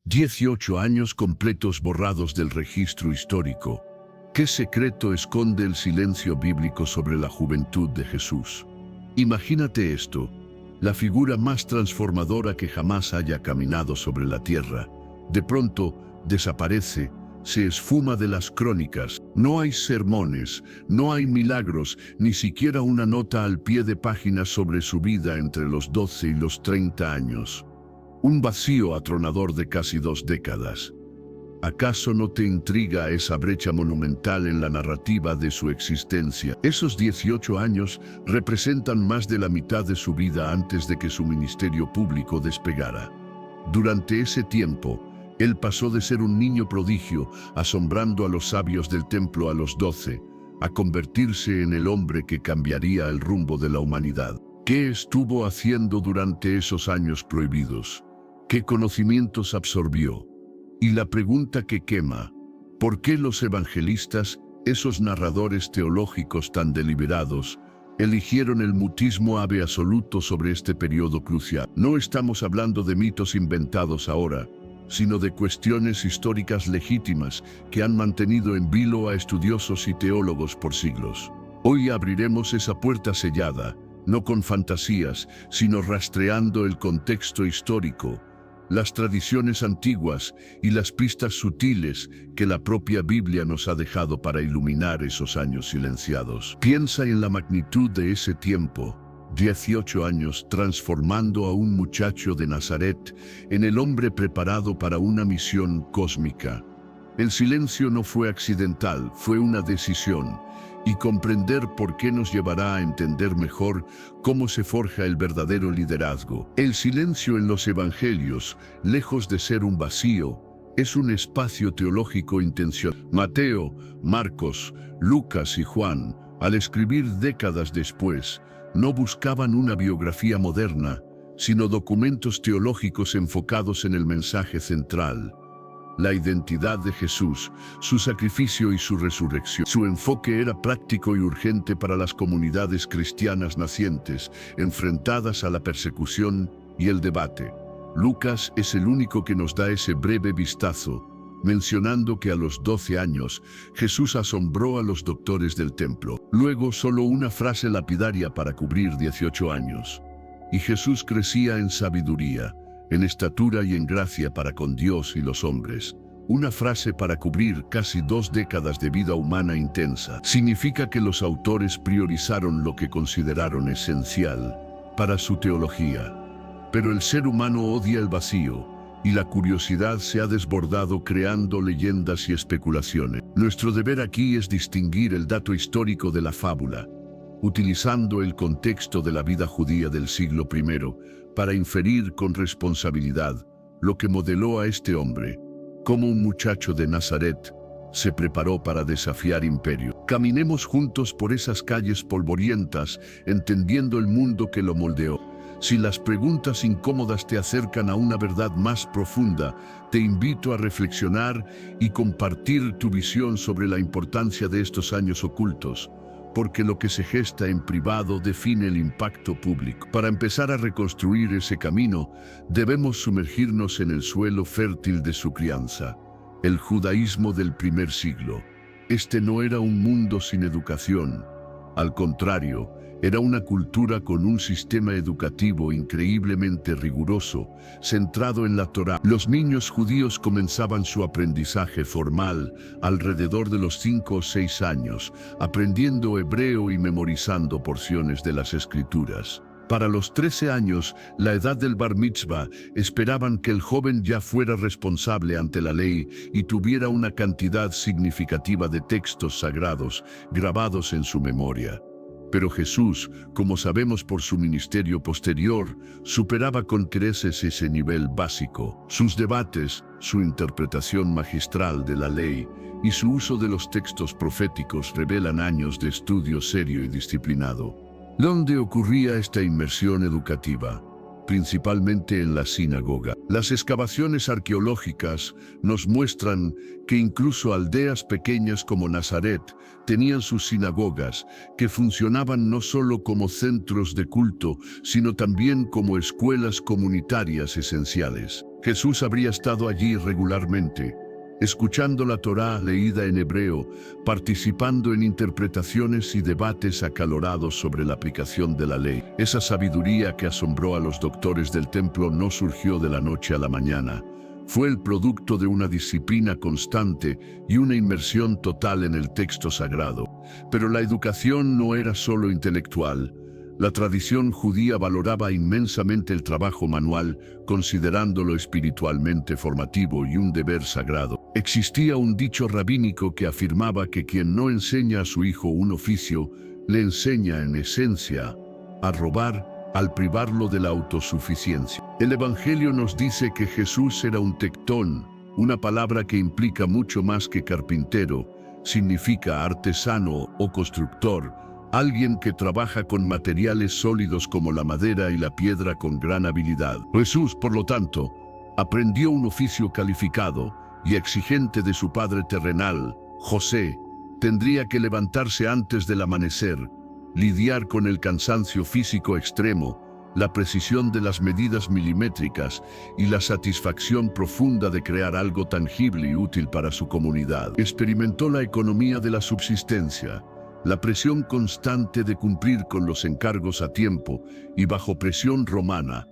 18 años completos borrados del registro histórico. ¿Qué secreto esconde el silencio bíblico sobre la juventud de Jesús? Imagínate esto, la figura más transformadora que jamás haya caminado sobre la tierra. De pronto, desaparece, se esfuma de las crónicas. No hay sermones, no hay milagros, ni siquiera una nota al pie de página sobre su vida entre los 12 y los 30 años. Un vacío atronador de casi 2 décadas. ¿Acaso no te intriga esa brecha monumental en la narrativa de su existencia? Esos 18 años representan más de la mitad de su vida antes de que su ministerio público despegara. Durante ese tiempo, él pasó de ser un niño prodigio, asombrando a los sabios del templo a los 12, a convertirse en el hombre que cambiaría el rumbo de la humanidad. ¿Qué estuvo haciendo durante esos años prohibidos? ¿Qué conocimientos absorbió? Y la pregunta que quema, ¿por qué los evangelistas, esos narradores teológicos tan deliberados, eligieron el mutismo ave absoluto sobre este periodo crucial? No estamos hablando de mitos inventados ahora, sino de cuestiones históricas legítimas que han mantenido en vilo a estudiosos y teólogos por siglos. Hoy abriremos esa puerta sellada, no con fantasías, sino rastreando el contexto histórico, las tradiciones antiguas y las pistas sutiles que la propia Biblia nos ha dejado para iluminar esos años silenciados. Piensa en la magnitud de ese tiempo, 18 años transformando a un muchacho de Nazaret en el hombre preparado para una misión cósmica. El silencio no fue accidental, fue una decisión, y comprender por qué nos llevará a entender mejor cómo se forja el verdadero liderazgo. El silencio en los evangelios, lejos de ser un vacío, es un espacio teológico intencional. Mateo, Marcos, Lucas y Juan, al escribir décadas después, no buscaban una biografía moderna, sino documentos teológicos enfocados en el mensaje central. La identidad de Jesús, su sacrificio y su resurrección. Su enfoque era práctico y urgente para las comunidades cristianas nacientes, enfrentadas a la persecución y el debate. Lucas es el único que nos da ese breve vistazo, mencionando que a los 12 años Jesús asombró a los doctores del templo. Luego solo una frase lapidaria para cubrir 18 años. Y Jesús crecía en sabiduría, en estatura y en gracia para con Dios y los hombres. Una frase para cubrir casi 2 décadas de vida humana intensa. Significa que los autores priorizaron lo que consideraron esencial para su teología. Pero el ser humano odia el vacío, y la curiosidad se ha desbordado creando leyendas y especulaciones. Nuestro deber aquí es distinguir el dato histórico de la fábula, utilizando el contexto de la vida judía del siglo I para inferir con responsabilidad lo que modeló a este hombre, cómo un muchacho de Nazaret se preparó para desafiar imperio. Caminemos juntos por esas calles polvorientas, entendiendo el mundo que lo moldeó. Si las preguntas incómodas te acercan a una verdad más profunda, te invito a reflexionar y compartir tu visión sobre la importancia de estos años ocultos, porque lo que se gesta en privado define el impacto público. Para empezar a reconstruir ese camino, debemos sumergirnos en el suelo fértil de su crianza, el judaísmo del primer siglo. Este no era un mundo sin educación. Al contrario, era una cultura con un sistema educativo increíblemente riguroso, centrado en la Torá. Los niños judíos comenzaban su aprendizaje formal alrededor de los 5 o 6 años, aprendiendo hebreo y memorizando porciones de las Escrituras. Para los 13 años, la edad del bar mitzvah, esperaban que el joven ya fuera responsable ante la ley y tuviera una cantidad significativa de textos sagrados grabados en su memoria. Pero Jesús, como sabemos por su ministerio posterior, superaba con creces ese nivel básico. Sus debates, su interpretación magistral de la ley y su uso de los textos proféticos revelan años de estudio serio y disciplinado. ¿Dónde ocurría esta inmersión educativa? Principalmente en la sinagoga. Las excavaciones arqueológicas nos muestran que incluso aldeas pequeñas como Nazaret tenían sus sinagogas, que funcionaban no solo como centros de culto, sino también como escuelas comunitarias esenciales. Jesús habría estado allí regularmente, escuchando la Torá leída en hebreo, participando en interpretaciones y debates acalorados sobre la aplicación de la ley. Esa sabiduría que asombró a los doctores del templo no surgió de la noche a la mañana. Fue el producto de una disciplina constante y una inmersión total en el texto sagrado. Pero la educación no era solo intelectual. La tradición judía valoraba inmensamente el trabajo manual, considerándolo espiritualmente formativo y un deber sagrado. Existía un dicho rabínico que afirmaba que quien no enseña a su hijo un oficio, le enseña en esencia a robar al privarlo de la autosuficiencia. El Evangelio nos dice que Jesús era un tectón, una palabra que implica mucho más que carpintero, significa artesano o constructor, alguien que trabaja con materiales sólidos como la madera y la piedra con gran habilidad. Jesús, por lo tanto, aprendió un oficio calificado y exigente de su padre terrenal, José. Tendría que levantarse antes del amanecer, lidiar con el cansancio físico extremo, la precisión de las medidas milimétricas y la satisfacción profunda de crear algo tangible y útil para su comunidad. Experimentó la economía de la subsistencia, la presión constante de cumplir con los encargos a tiempo y bajo presión romana.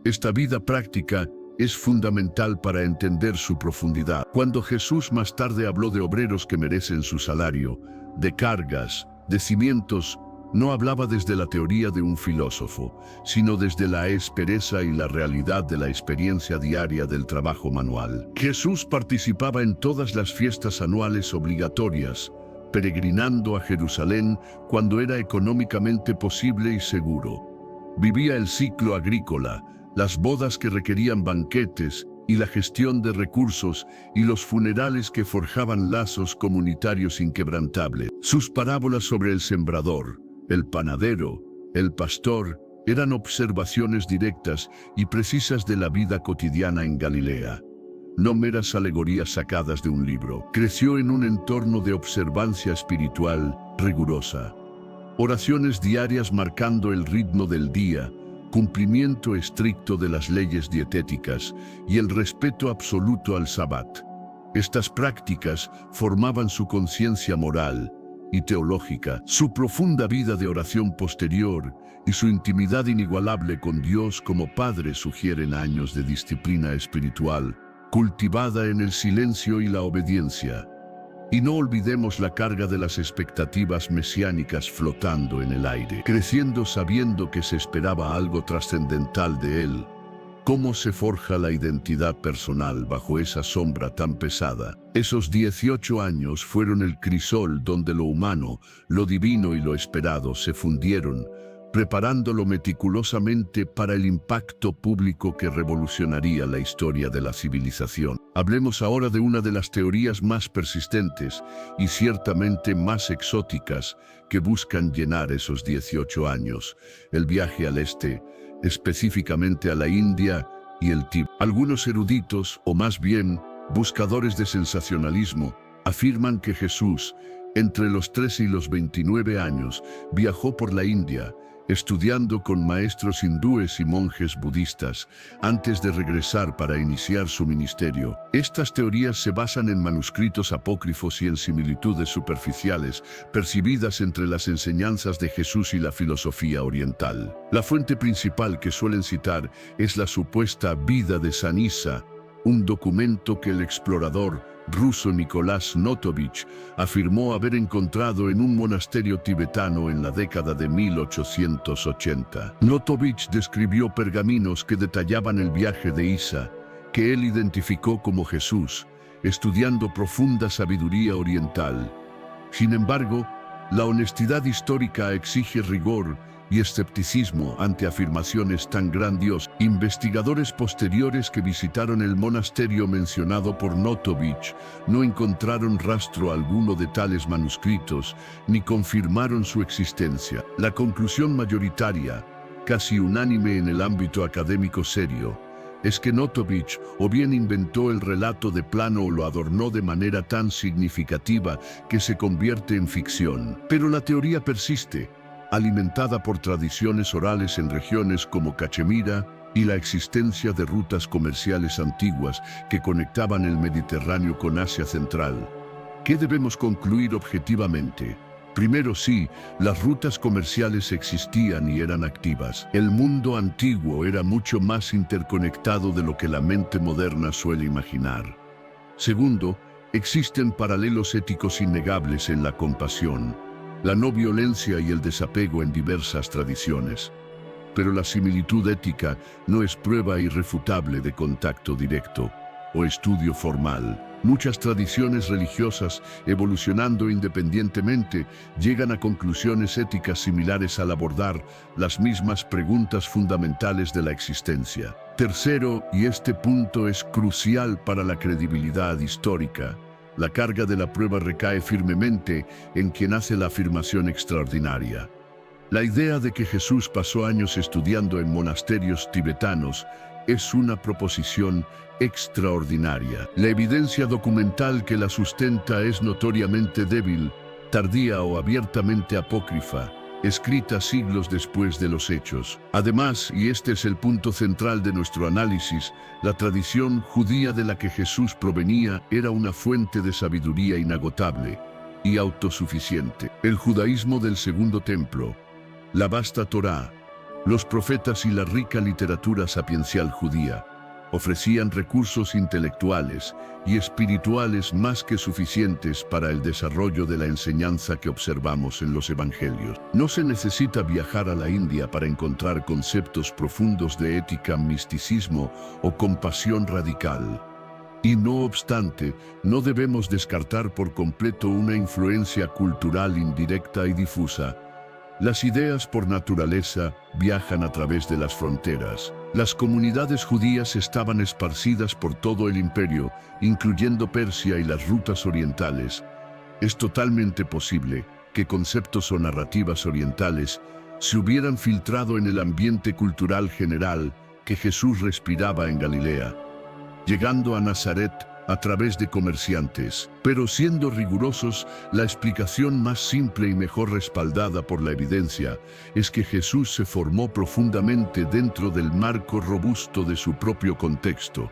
Esta vida práctica es fundamental para entender su profundidad. Cuando Jesús más tarde habló de obreros que merecen su salario, de cargas, de cimientos, no hablaba desde la teoría de un filósofo, sino desde la aspereza y la realidad de la experiencia diaria del trabajo manual. Jesús participaba en todas las fiestas anuales obligatorias, peregrinando a Jerusalén cuando era económicamente posible y seguro. Vivía el ciclo agrícola, las bodas que requerían banquetes y la gestión de recursos y los funerales que forjaban lazos comunitarios inquebrantables. Sus parábolas sobre el sembrador, el panadero, el pastor, eran observaciones directas y precisas de la vida cotidiana en Galilea. No meras alegorías sacadas de un libro. Creció en un entorno de observancia espiritual rigurosa. Oraciones diarias marcando el ritmo del día, cumplimiento estricto de las leyes dietéticas y el respeto absoluto al Sabbat. Estas prácticas formaban su conciencia moral y teológica, su profunda vida de oración posterior y su intimidad inigualable con Dios como Padre sugieren años de disciplina espiritual, cultivada en el silencio y la obediencia. Y no olvidemos la carga de las expectativas mesiánicas flotando en el aire, creciendo sabiendo que se esperaba algo trascendental de él. ¿Cómo se forja la identidad personal bajo esa sombra tan pesada? Esos 18 años fueron el crisol donde lo humano, lo divino y lo esperado se fundieron, preparándolo meticulosamente para el impacto público que revolucionaría la historia de la civilización. Hablemos ahora de una de las teorías más persistentes y ciertamente más exóticas que buscan llenar esos 18 años, el viaje al este, específicamente a la India y el Tíbet. Algunos eruditos, o más bien buscadores de sensacionalismo, afirman que Jesús, entre los 13 y los 29 años, viajó por la India, estudiando con maestros hindúes y monjes budistas, antes de regresar para iniciar su ministerio. Estas teorías se basan en manuscritos apócrifos y en similitudes superficiales, percibidas entre las enseñanzas de Jesús y la filosofía oriental. La fuente principal que suelen citar es la supuesta Vida de San Isa, un documento que el explorador ruso Nicolás Notovich afirmó haber encontrado en un monasterio tibetano en la década de 1880. Notovich describió pergaminos que detallaban el viaje de Isa, que él identificó como Jesús, estudiando profunda sabiduría oriental. Sin embargo, la honestidad histórica exige rigor y escepticismo ante afirmaciones tan grandiosas. Investigadores posteriores que visitaron el monasterio mencionado por Notovich no encontraron rastro alguno de tales manuscritos ni confirmaron su existencia. La conclusión mayoritaria, casi unánime en el ámbito académico serio, es que Notovich o bien inventó el relato de plano o lo adornó de manera tan significativa que se convierte en ficción. Pero la teoría persiste, alimentada por tradiciones orales en regiones como Cachemira, y la existencia de rutas comerciales antiguas que conectaban el Mediterráneo con Asia Central. ¿Qué debemos concluir objetivamente? Primero, sí, las rutas comerciales existían y eran activas. El mundo antiguo era mucho más interconectado de lo que la mente moderna suele imaginar. Segundo, existen paralelos éticos innegables en la compasión, la no violencia y el desapego en diversas tradiciones. Pero la similitud ética no es prueba irrefutable de contacto directo o estudio formal. Muchas tradiciones religiosas, evolucionando independientemente, llegan a conclusiones éticas similares al abordar las mismas preguntas fundamentales de la existencia. Tercero, y este punto es crucial para la credibilidad histórica, la carga de la prueba recae firmemente en quien hace la afirmación extraordinaria. La idea de que Jesús pasó años estudiando en monasterios tibetanos es una proposición extraordinaria. La evidencia documental que la sustenta es notoriamente débil, tardía o abiertamente apócrifa, escrita siglos después de los hechos. Además, y este es el punto central de nuestro análisis, la tradición judía de la que Jesús provenía era una fuente de sabiduría inagotable y autosuficiente. El judaísmo del Segundo Templo, la vasta Torá, los profetas y la rica literatura sapiencial judía ofrecían recursos intelectuales y espirituales más que suficientes para el desarrollo de la enseñanza que observamos en los evangelios. No se necesita viajar a la India para encontrar conceptos profundos de ética, misticismo o compasión radical. Y no obstante, no debemos descartar por completo una influencia cultural indirecta y difusa. Las ideas por naturaleza viajan a través de las fronteras. Las comunidades judías estaban esparcidas por todo el imperio, incluyendo Persia y las rutas orientales. Es totalmente posible que conceptos o narrativas orientales se hubieran filtrado en el ambiente cultural general que Jesús respiraba en Galilea, llegando a Nazaret a través de comerciantes. Pero siendo rigurosos, la explicación más simple y mejor respaldada por la evidencia es que Jesús se formó profundamente dentro del marco robusto de su propio contexto,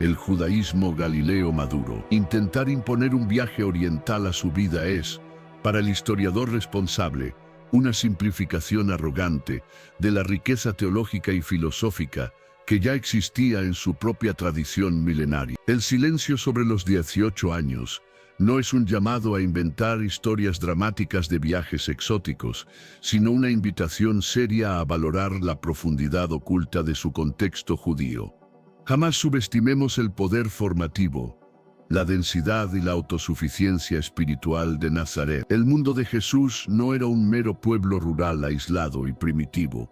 el judaísmo galileo maduro. Intentar imponer un viaje oriental a su vida es, para el historiador responsable, una simplificación arrogante de la riqueza teológica y filosófica que ya existía en su propia tradición milenaria. El silencio sobre los 18 años no es un llamado a inventar historias dramáticas de viajes exóticos, sino una invitación seria a valorar la profundidad oculta de su contexto judío. Jamás subestimemos el poder formativo, la densidad y la autosuficiencia espiritual de Nazaret. El mundo de Jesús no era un mero pueblo rural aislado y primitivo.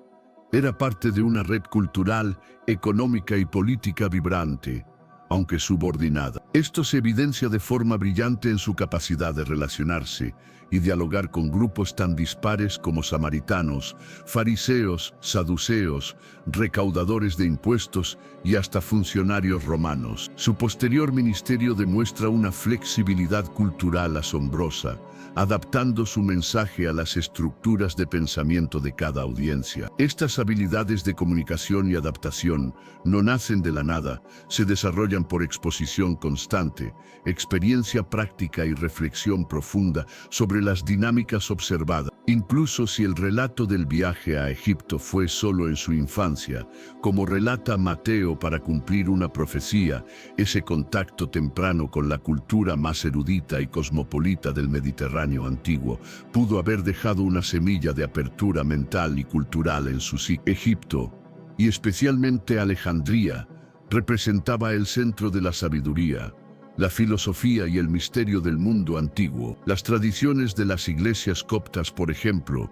Era parte de una red cultural, económica y política vibrante, aunque subordinada. Esto se evidencia de forma brillante en su capacidad de relacionarse y dialogar con grupos tan dispares como samaritanos, fariseos, saduceos, recaudadores de impuestos y hasta funcionarios romanos. Su posterior ministerio demuestra una flexibilidad cultural asombrosa, adaptando su mensaje a las estructuras de pensamiento de cada audiencia. Estas habilidades de comunicación y adaptación no nacen de la nada, se desarrollan por exposición constante, experiencia práctica y reflexión profunda sobre las dinámicas observadas. Incluso si el relato del viaje a Egipto fue solo en su infancia, como relata Mateo para cumplir una profecía, ese contacto temprano con la cultura más erudita y cosmopolita del Mediterráneo antiguo pudo haber dejado una semilla de apertura mental y cultural en su psique. Egipto, y especialmente Alejandría, representaba el centro de la sabiduría, la filosofía y el misterio del mundo antiguo. Las tradiciones de las iglesias coptas, por ejemplo,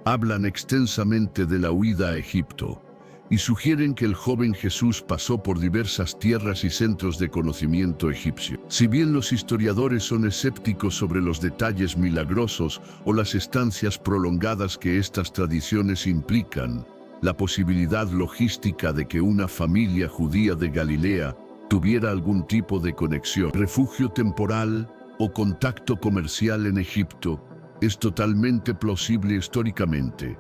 hablan extensamente de la huida a Egipto y sugieren que el joven Jesús pasó por diversas tierras y centros de conocimiento egipcio. Si bien los historiadores son escépticos sobre los detalles milagrosos o las estancias prolongadas que estas tradiciones implican, la posibilidad logística de que una familia judía de Galilea tuviera algún tipo de conexión, refugio temporal o contacto comercial en Egipto es totalmente plausible históricamente.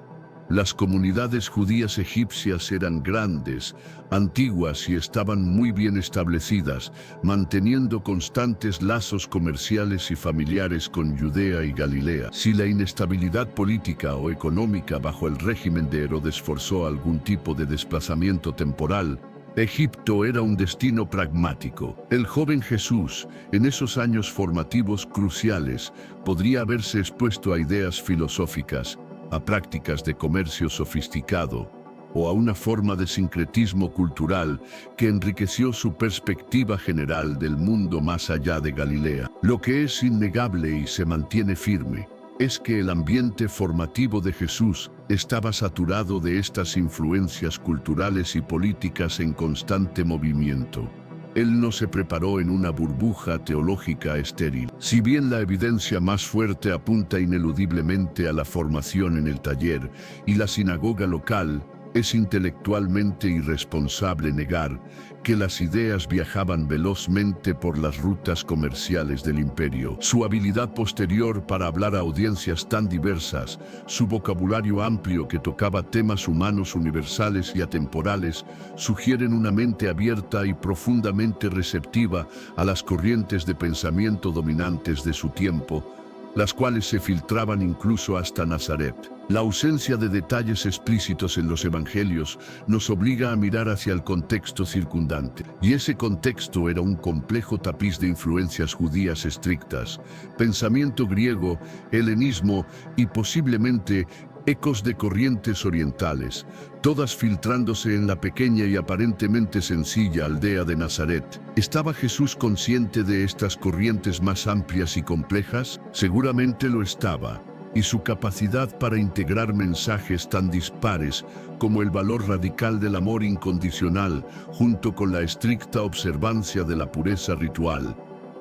Las comunidades judías egipcias eran grandes, antiguas y estaban muy bien establecidas, manteniendo constantes lazos comerciales y familiares con Judea y Galilea. Si la inestabilidad política o económica bajo el régimen de Herodes forzó algún tipo de desplazamiento temporal, Egipto era un destino pragmático. El joven Jesús, en esos años formativos cruciales, podría haberse expuesto a ideas filosóficas, a prácticas de comercio sofisticado o a una forma de sincretismo cultural que enriqueció su perspectiva general del mundo más allá de Galilea. Lo que es innegable y se mantiene firme es que el ambiente formativo de Jesús estaba saturado de estas influencias culturales y políticas en constante movimiento. Él no se preparó en una burbuja teológica estéril. Si bien la evidencia más fuerte apunta ineludiblemente a la formación en el taller y la sinagoga local, es intelectualmente irresponsable negar que las ideas viajaban velozmente por las rutas comerciales del imperio. Su habilidad posterior para hablar a audiencias tan diversas, su vocabulario amplio que tocaba temas humanos universales y atemporales, sugieren una mente abierta y profundamente receptiva a las corrientes de pensamiento dominantes de su tiempo, las cuales se filtraban incluso hasta Nazaret. La ausencia de detalles explícitos en los evangelios nos obliga a mirar hacia el contexto circundante. Y ese contexto era un complejo tapiz de influencias judías estrictas, pensamiento griego, helenismo y posiblemente ecos de corrientes orientales, todas filtrándose en la pequeña y aparentemente sencilla aldea de Nazaret. ¿Estaba Jesús consciente de estas corrientes más amplias y complejas? Seguramente lo estaba, y su capacidad para integrar mensajes tan dispares como el valor radical del amor incondicional junto con la estricta observancia de la pureza ritual,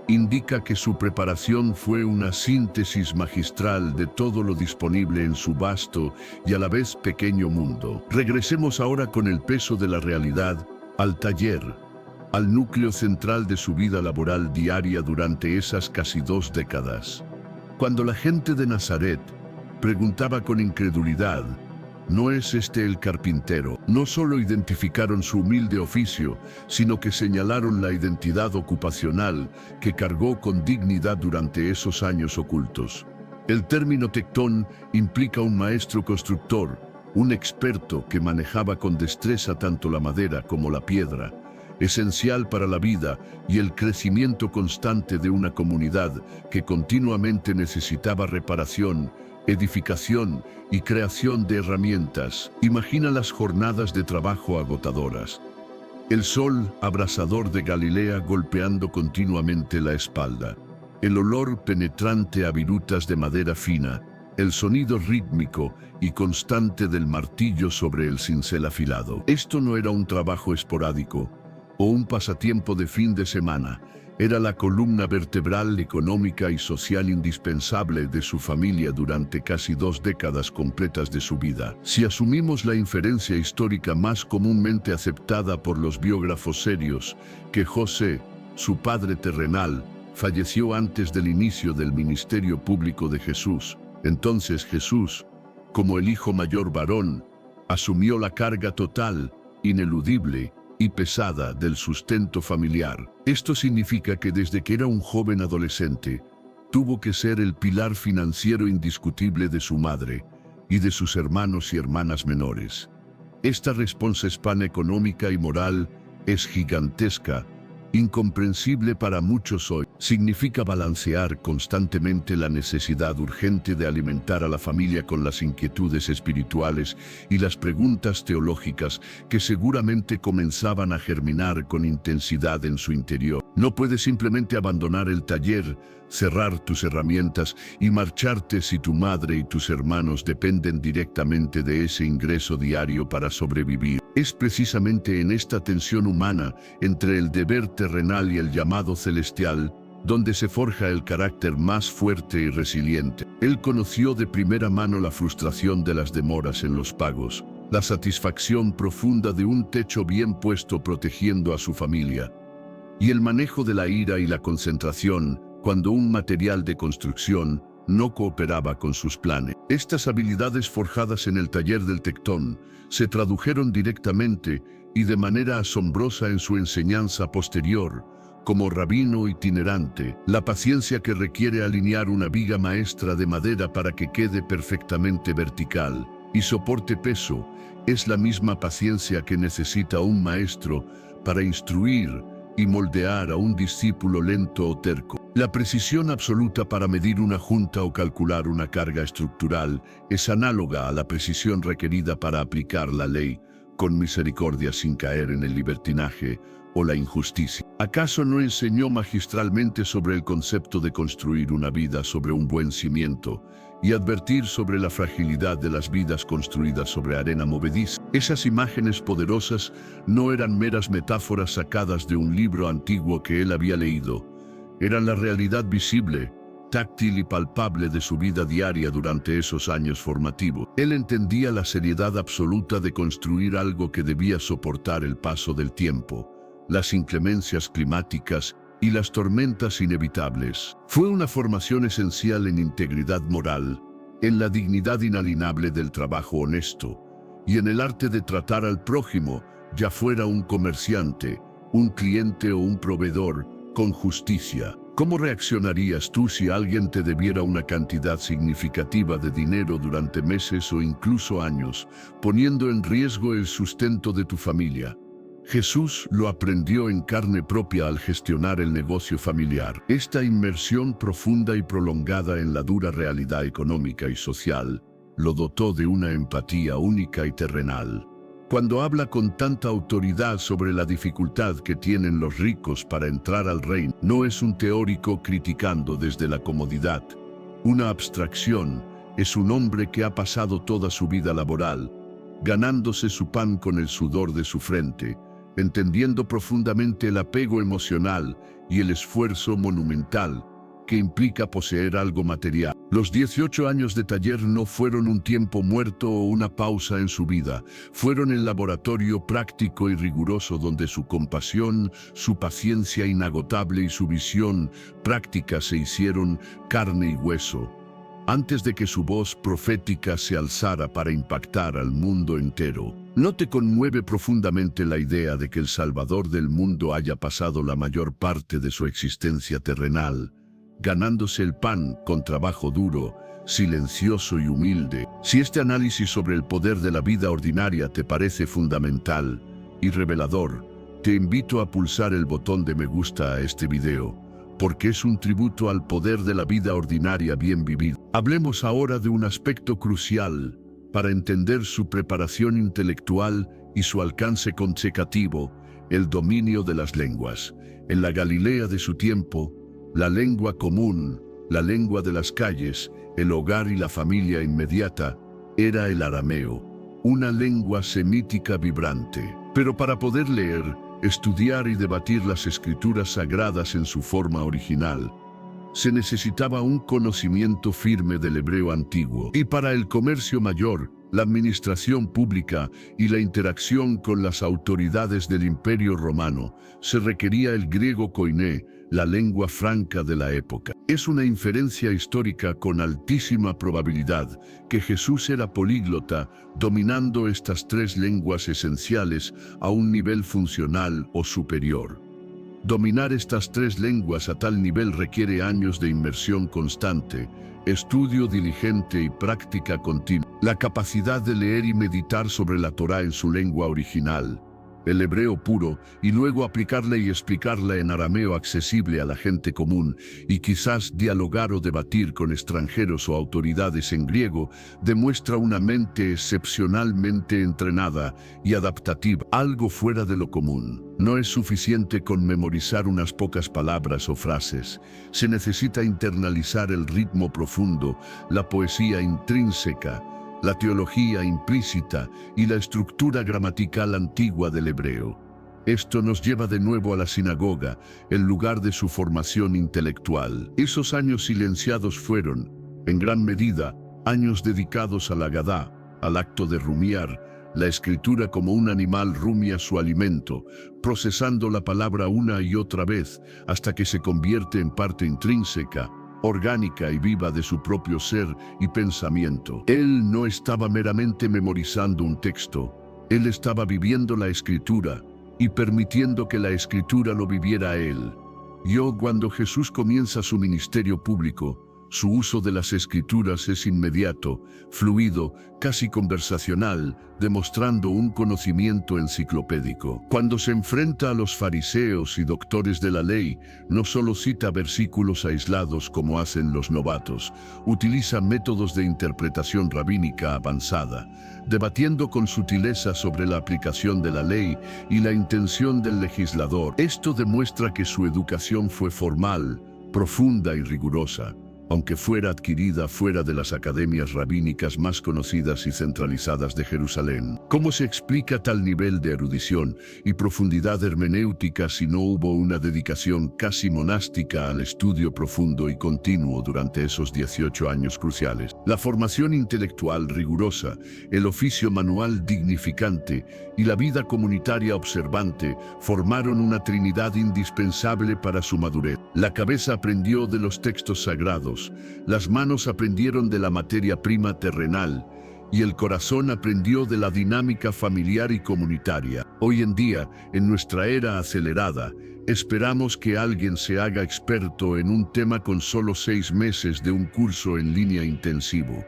indica que su preparación fue una síntesis magistral de todo lo disponible en su vasto y a la vez pequeño mundo. Regresemos ahora con el peso de la realidad al taller, al núcleo central de su vida laboral diaria durante esas casi 2 décadas. Cuando la gente de Nazaret preguntaba con incredulidad, ¿no es este el carpintero?, no solo identificaron su humilde oficio, sino que señalaron la identidad ocupacional que cargó con dignidad durante esos años ocultos. El término tectón implica un maestro constructor, un experto que manejaba con destreza tanto la madera como la piedra, esencial para la vida y el crecimiento constante de una comunidad que continuamente necesitaba reparación, edificación y creación de herramientas. Imagina las jornadas de trabajo agotadoras. El sol abrasador de Galilea golpeando continuamente la espalda. El olor penetrante a virutas de madera fina. El sonido rítmico y constante del martillo sobre el cincel afilado. Esto no era un trabajo esporádico o un pasatiempo de fin de semana. Era la columna vertebral económica y social indispensable de su familia durante casi 2 décadas completas de su vida. Si asumimos la inferencia histórica más comúnmente aceptada por los biógrafos serios, que José, su padre terrenal, falleció antes del inicio del ministerio público de Jesús, entonces Jesús, como el hijo mayor varón, asumió la carga total, ineludible y pesada del sustento familiar. Esto significa que desde que era un joven adolescente, tuvo que ser el pilar financiero indiscutible de su madre y de sus hermanos y hermanas menores. Esta responsabilidad económica y moral es gigantesca, incomprensible para muchos hoy. Significa balancear constantemente la necesidad urgente de alimentar a la familia con las inquietudes espirituales y las preguntas teológicas que seguramente comenzaban a germinar con intensidad en su interior. No puedes simplemente abandonar el taller, cerrar tus herramientas y marcharte si tu madre y tus hermanos dependen directamente de ese ingreso diario para sobrevivir. Es precisamente en esta tensión humana entre el deber terrenal y el llamado celestial donde se forja el carácter más fuerte y resiliente. Él conoció de primera mano la frustración de las demoras en los pagos, la satisfacción profunda de un techo bien puesto protegiendo a su familia, y el manejo de la ira y la concentración cuando un material de construcción no cooperaba con sus planes. Estas habilidades forjadas en el taller del Tectón se tradujeron directamente y de manera asombrosa en su enseñanza posterior, como rabino itinerante. La paciencia que requiere alinear una viga maestra de madera para que quede perfectamente vertical y soporte peso es la misma paciencia que necesita un maestro para instruir y moldear a un discípulo lento o terco. La precisión absoluta para medir una junta o calcular una carga estructural es análoga a la precisión requerida para aplicar la ley con misericordia sin caer en el libertinaje o la injusticia. ¿Acaso no enseñó magistralmente sobre el concepto de construir una vida sobre un buen cimiento y advertir sobre la fragilidad de las vidas construidas sobre arena movediza? Esas imágenes poderosas no eran meras metáforas sacadas de un libro antiguo que él había leído. Eran la realidad visible, táctil y palpable de su vida diaria durante esos años formativos. Él entendía la seriedad absoluta de construir algo que debía soportar el paso del tiempo, las inclemencias climáticas y las tormentas inevitables. Fue una formación esencial en integridad moral, en la dignidad inalienable del trabajo honesto y en el arte de tratar al prójimo, ya fuera un comerciante, un cliente o un proveedor, con justicia. ¿Cómo reaccionarías tú si alguien te debiera una cantidad significativa de dinero durante meses o incluso años, poniendo en riesgo el sustento de tu familia? Jesús lo aprendió en carne propia al gestionar el negocio familiar. Esta inmersión profunda y prolongada en la dura realidad económica y social lo dotó de una empatía única y terrenal. Cuando habla con tanta autoridad sobre la dificultad que tienen los ricos para entrar al reino, no es un teórico criticando desde la comodidad. Una abstracción, es un hombre que ha pasado toda su vida laboral, ganándose su pan con el sudor de su frente, entendiendo profundamente el apego emocional y el esfuerzo monumental que implica poseer algo material. Los 18 años de taller no fueron un tiempo muerto o una pausa en su vida, fueron el laboratorio práctico y riguroso donde su compasión, su paciencia inagotable y su visión práctica se hicieron carne y hueso, antes de que su voz profética se alzara para impactar al mundo entero. ¿No te conmueve profundamente la idea de que el Salvador del mundo haya pasado la mayor parte de su existencia terrenal ganándose el pan con trabajo duro, silencioso y humilde? Si este análisis sobre el poder de la vida ordinaria te parece fundamental y revelador, te invito a pulsar el botón de me gusta a este video, porque es un tributo al poder de la vida ordinaria bien vivida. Hablemos ahora de un aspecto crucial para entender su preparación intelectual y su alcance consecutivo, el dominio de las lenguas. En la Galilea de su tiempo, la lengua común, la lengua de las calles, el hogar y la familia inmediata, era el arameo, una lengua semítica vibrante. Pero para poder leer, estudiar y debatir las escrituras sagradas en su forma original, se necesitaba un conocimiento firme del hebreo antiguo. Y para el comercio mayor, la administración pública y la interacción con las autoridades del Imperio Romano, se requería el griego koiné, la lengua franca de la época. Es una inferencia histórica con altísima probabilidad que Jesús era políglota, dominando estas tres lenguas esenciales a un nivel funcional o superior. Dominar estas tres lenguas a tal nivel requiere años de inmersión constante, estudio diligente y práctica continua. La capacidad de leer y meditar sobre la Torá en su lengua original, el hebreo puro, y luego aplicarla y explicarla en arameo accesible a la gente común, y quizás dialogar o debatir con extranjeros o autoridades en griego, demuestra una mente excepcionalmente entrenada y adaptativa, algo fuera de lo común. No es suficiente con memorizar unas pocas palabras o frases. Se necesita internalizar el ritmo profundo, la poesía intrínseca, la teología implícita y la estructura gramatical antigua del hebreo. Esto nos lleva de nuevo a la sinagoga, el lugar de su formación intelectual. Esos años silenciados fueron, en gran medida, años dedicados a la Agadá, al acto de rumiar. La escritura como un animal rumia su alimento, procesando la palabra una y otra vez hasta que se convierte en parte intrínseca, orgánica y viva de su propio ser y pensamiento. Él no estaba meramente memorizando un texto, él estaba viviendo la Escritura y permitiendo que la Escritura lo viviera a él. Cuando Jesús comienza su ministerio público, su uso de las Escrituras es inmediato, fluido, casi conversacional, demostrando un conocimiento enciclopédico. Cuando se enfrenta a los fariseos y doctores de la ley, no solo cita versículos aislados como hacen los novatos, utiliza métodos de interpretación rabínica avanzada, debatiendo con sutileza sobre la aplicación de la ley y la intención del legislador. Esto demuestra que su educación fue formal, profunda y rigurosa, aunque fuera adquirida fuera de las academias rabínicas más conocidas y centralizadas de Jerusalén. ¿Cómo se explica tal nivel de erudición y profundidad hermenéutica si no hubo una dedicación casi monástica al estudio profundo y continuo durante esos 18 años cruciales? La formación intelectual rigurosa, el oficio manual dignificante y la vida comunitaria observante formaron una trinidad indispensable para su madurez. La cabeza aprendió de los textos sagrados, las manos aprendieron de la materia prima terrenal y el corazón aprendió de la dinámica familiar y comunitaria. Hoy en día, en nuestra era acelerada, esperamos que alguien se haga experto en un tema con solo 6 meses de un curso en línea intensivo.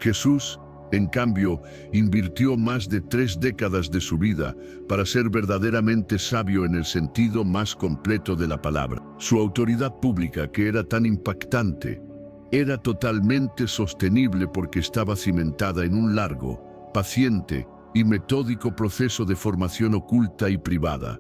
Jesús, en cambio, invirtió más de 3 décadas de su vida para ser verdaderamente sabio en el sentido más completo de la palabra. Su autoridad pública, que era tan impactante, era totalmente sostenible porque estaba cimentada en un largo, paciente y metódico proceso de formación oculta y privada.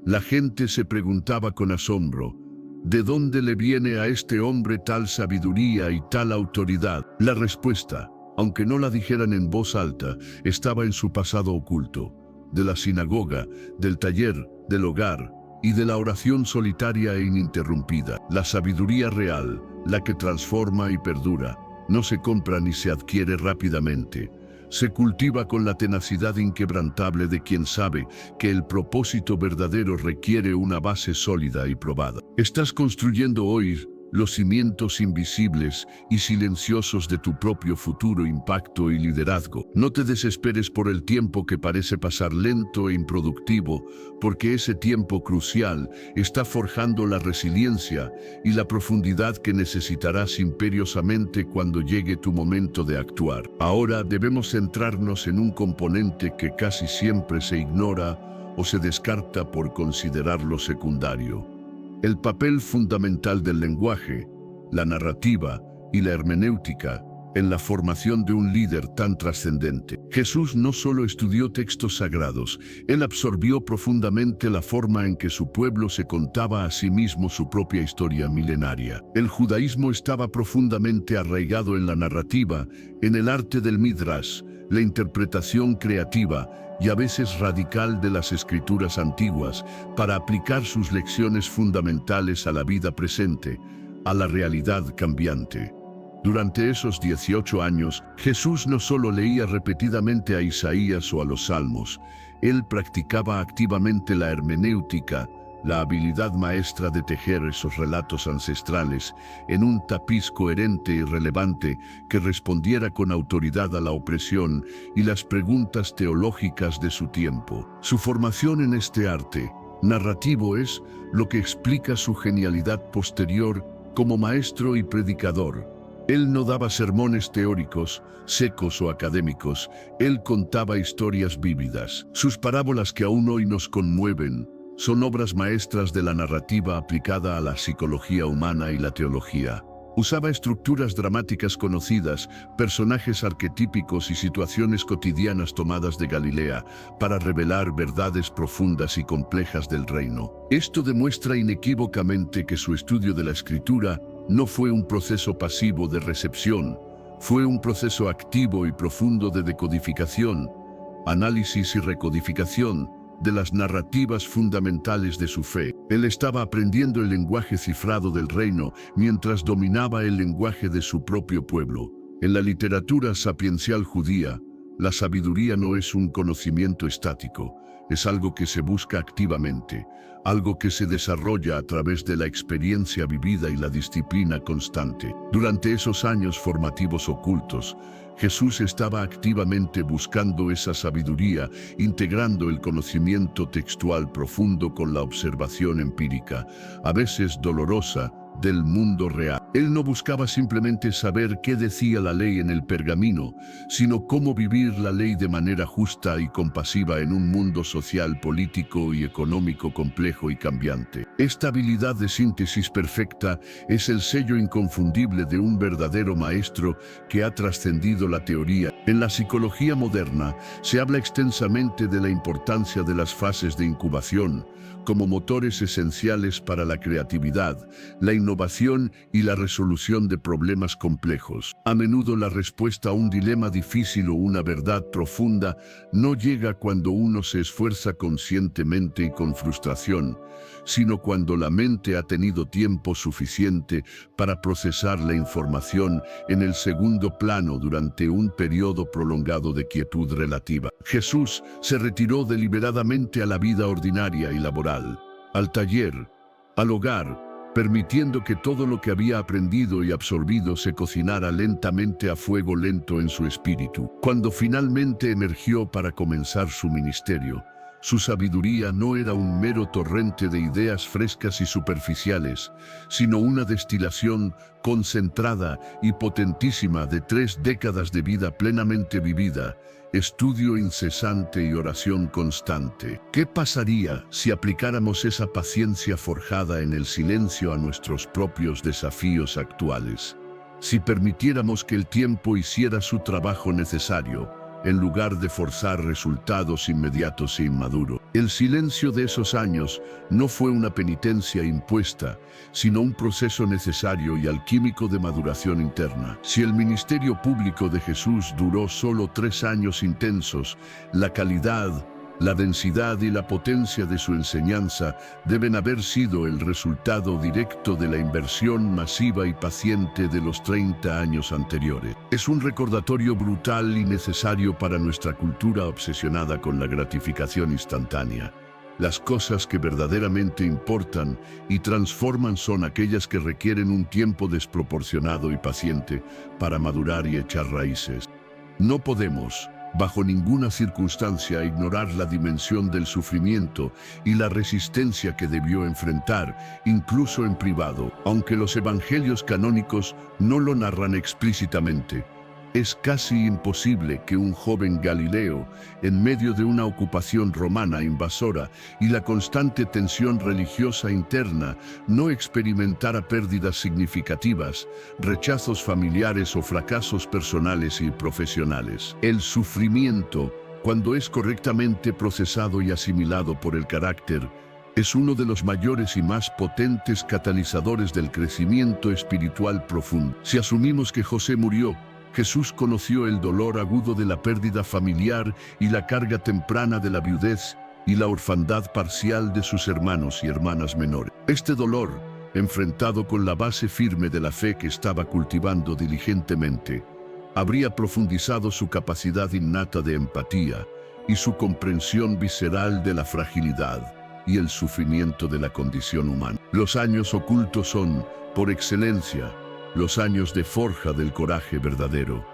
La gente se preguntaba con asombro, ¿de dónde le viene a este hombre tal sabiduría y tal autoridad? La respuesta, aunque no la dijeran en voz alta, estaba en su pasado oculto, de la sinagoga, del taller, del hogar y de la oración solitaria e ininterrumpida. La sabiduría real, la que transforma y perdura, no se compra ni se adquiere rápidamente. Se cultiva con la tenacidad inquebrantable de quien sabe que el propósito verdadero requiere una base sólida y probada. Estás construyendo hoy los cimientos invisibles y silenciosos de tu propio futuro impacto y liderazgo. No te desesperes por el tiempo que parece pasar lento e improductivo, porque ese tiempo crucial está forjando la resiliencia y la profundidad que necesitarás imperiosamente cuando llegue tu momento de actuar. Ahora debemos centrarnos en un componente que casi siempre se ignora o se descarta por considerarlo secundario: el papel fundamental del lenguaje, la narrativa y la hermenéutica en la formación de un líder tan trascendente. Jesús no solo estudió textos sagrados, él absorbió profundamente la forma en que su pueblo se contaba a sí mismo su propia historia milenaria. El judaísmo estaba profundamente arraigado en la narrativa, en el arte del midrash, la interpretación creativa y a veces radical de las escrituras antiguas para aplicar sus lecciones fundamentales a la vida presente, a la realidad cambiante. Durante esos 18 años, Jesús no solo leía repetidamente a Isaías o a los Salmos, él practicaba activamente la hermenéutica, la habilidad maestra de tejer esos relatos ancestrales en un tapiz coherente y relevante que respondiera con autoridad a la opresión y las preguntas teológicas de su tiempo. Su formación en este arte narrativo es lo que explica su genialidad posterior como maestro y predicador. Él no daba sermones teóricos, secos o académicos, él contaba historias vívidas. Sus parábolas, que aún hoy nos conmueven, son obras maestras de la narrativa aplicada a la psicología humana y la teología. Usaba estructuras dramáticas conocidas, personajes arquetípicos y situaciones cotidianas tomadas de Galilea para revelar verdades profundas y complejas del reino. Esto demuestra inequívocamente que su estudio de la Escritura no fue un proceso pasivo de recepción, fue un proceso activo y profundo de decodificación, análisis y recodificación de las narrativas fundamentales de su fe. Él estaba aprendiendo el lenguaje cifrado del reino mientras dominaba el lenguaje de su propio pueblo. En la literatura sapiencial judía, La sabiduría no es un conocimiento estático, es algo que se busca activamente, algo que se desarrolla a través de la experiencia vivida y la disciplina constante. Durante esos años formativos ocultos, Jesús estaba activamente buscando esa sabiduría, integrando el conocimiento textual profundo con la observación empírica, a veces dolorosa, del mundo real. Él no buscaba simplemente saber qué decía la ley en el pergamino, sino cómo vivir la ley de manera justa y compasiva en un mundo social, político y económico complejo y cambiante. Esta habilidad de síntesis perfecta es el sello inconfundible de un verdadero maestro que ha trascendido la teoría. En la psicología moderna se habla extensamente de la importancia de las fases de incubación como motores esenciales para la creatividad, la innovación y la resolución de problemas complejos. A menudo la respuesta a un dilema difícil o una verdad profunda no llega cuando uno se esfuerza conscientemente y con frustración, sino cuando la mente ha tenido tiempo suficiente para procesar la información en el segundo plano durante un periodo prolongado de quietud relativa. Jesús se retiró deliberadamente a la vida ordinaria y laboral, al taller, al hogar, permitiendo que todo lo que había aprendido y absorbido se cocinara lentamente a fuego lento en su espíritu. Cuando finalmente emergió para comenzar su ministerio, su sabiduría no era un mero torrente de ideas frescas y superficiales, sino una destilación concentrada y potentísima de 3 décadas de vida plenamente vivida, estudio incesante y oración constante. ¿Qué pasaría si aplicáramos esa paciencia forjada en el silencio a nuestros propios desafíos actuales? Si permitiéramos que el tiempo hiciera su trabajo necesario, en lugar de forzar resultados inmediatos e inmaduros. El silencio de esos años no fue una penitencia impuesta, sino un proceso necesario y alquímico de maduración interna. Si el ministerio público de Jesús duró solo 3 años intensos, la calidad, la densidad y la potencia de su enseñanza deben haber sido el resultado directo de la inversión masiva y paciente de los 30 años anteriores. Es un recordatorio brutal y necesario para nuestra cultura obsesionada con la gratificación instantánea. Las cosas que verdaderamente importan y transforman son aquellas que requieren un tiempo desproporcionado y paciente para madurar y echar raíces. No podemos, bajo ninguna circunstancia, ignorar la dimensión del sufrimiento y la resistencia que debió enfrentar, incluso en privado. Aunque los evangelios canónicos no lo narran explícitamente, es casi imposible que un joven Galileo, en medio de una ocupación romana invasora y la constante tensión religiosa interna, no experimentara pérdidas significativas, rechazos familiares o fracasos personales y profesionales. El sufrimiento, cuando es correctamente procesado y asimilado por el carácter, es uno de los mayores y más potentes catalizadores del crecimiento espiritual profundo. Si asumimos que José murió, Jesús conoció el dolor agudo de la pérdida familiar y la carga temprana de la viudez y la orfandad parcial de sus hermanos y hermanas menores. Este dolor, enfrentado con la base firme de la fe que estaba cultivando diligentemente, habría profundizado su capacidad innata de empatía y su comprensión visceral de la fragilidad y el sufrimiento de la condición humana. Los años ocultos son, por excelencia, los años de forja del coraje verdadero.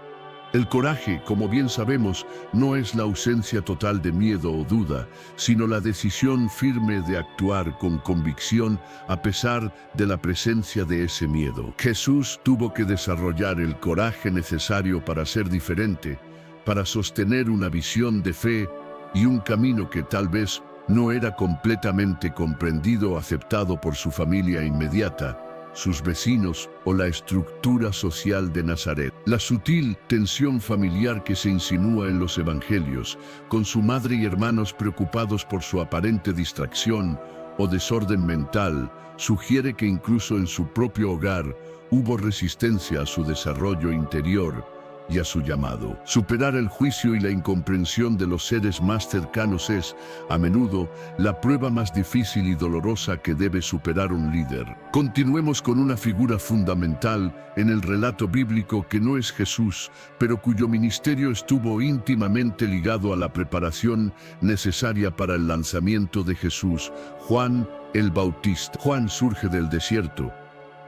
El coraje, como bien sabemos, no es la ausencia total de miedo o duda, sino la decisión firme de actuar con convicción a pesar de la presencia de ese miedo. Jesús tuvo que desarrollar el coraje necesario para ser diferente, para sostener una visión de fe y un camino que tal vez no era completamente comprendido o aceptado por su familia inmediata, sus vecinos o la estructura social de Nazaret. La sutil tensión familiar que se insinúa en los evangelios, con su madre y hermanos preocupados por su aparente distracción o desorden mental, sugiere que incluso en su propio hogar hubo resistencia a su desarrollo interior, y a su llamado. Superar el juicio y la incomprensión de los seres más cercanos es, a menudo, la prueba más difícil y dolorosa que debe superar un líder. Continuemos con una figura fundamental en el relato bíblico que no es Jesús, pero cuyo ministerio estuvo íntimamente ligado a la preparación necesaria para el lanzamiento de Jesús: Juan el Bautista. Juan surge del desierto,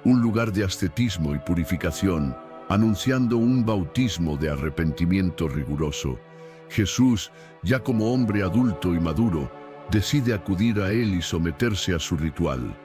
un lugar de ascetismo y purificación, anunciando un bautismo de arrepentimiento riguroso. Jesús, ya como hombre adulto y maduro, decide acudir a él y someterse a su ritual.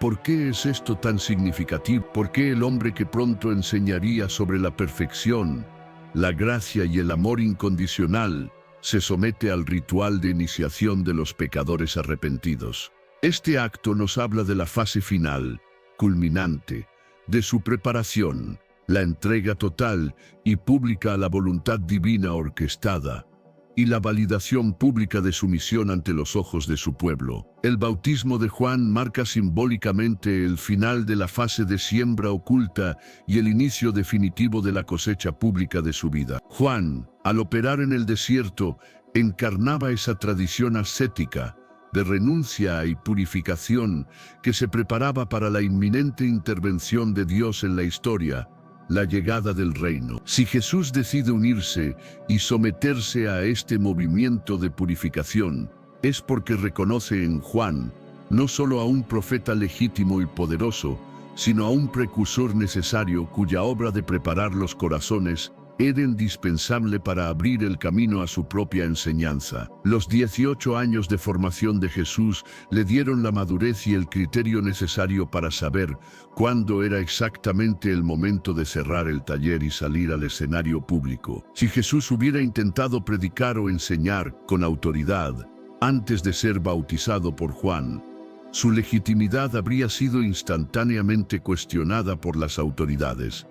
¿Por qué es esto tan significativo? ¿Por qué el hombre que pronto enseñaría sobre la perfección, la gracia y el amor incondicional se somete al ritual de iniciación de los pecadores arrepentidos? Este acto nos habla de la fase final, culminante, de su preparación, la entrega total y pública a la voluntad divina orquestada, y la validación pública de su misión ante los ojos de su pueblo. El bautismo de Juan marca simbólicamente el final de la fase de siembra oculta y el inicio definitivo de la cosecha pública de su vida. Juan, al operar en el desierto, encarnaba esa tradición ascética, de renuncia y purificación, que se preparaba para la inminente intervención de Dios en la historia, la llegada del reino. Si Jesús decide unirse y someterse a este movimiento de purificación, es porque reconoce en Juan no solo a un profeta legítimo y poderoso, sino a un precursor necesario cuya obra de preparar los corazones era indispensable para abrir el camino a su propia enseñanza. Los 18 años de formación de Jesús le dieron la madurez y el criterio necesario para saber cuándo era exactamente el momento de cerrar el taller y salir al escenario público. Si Jesús hubiera intentado predicar o enseñar con autoridad antes de ser bautizado por Juan, su legitimidad habría sido instantáneamente cuestionada por las autoridades.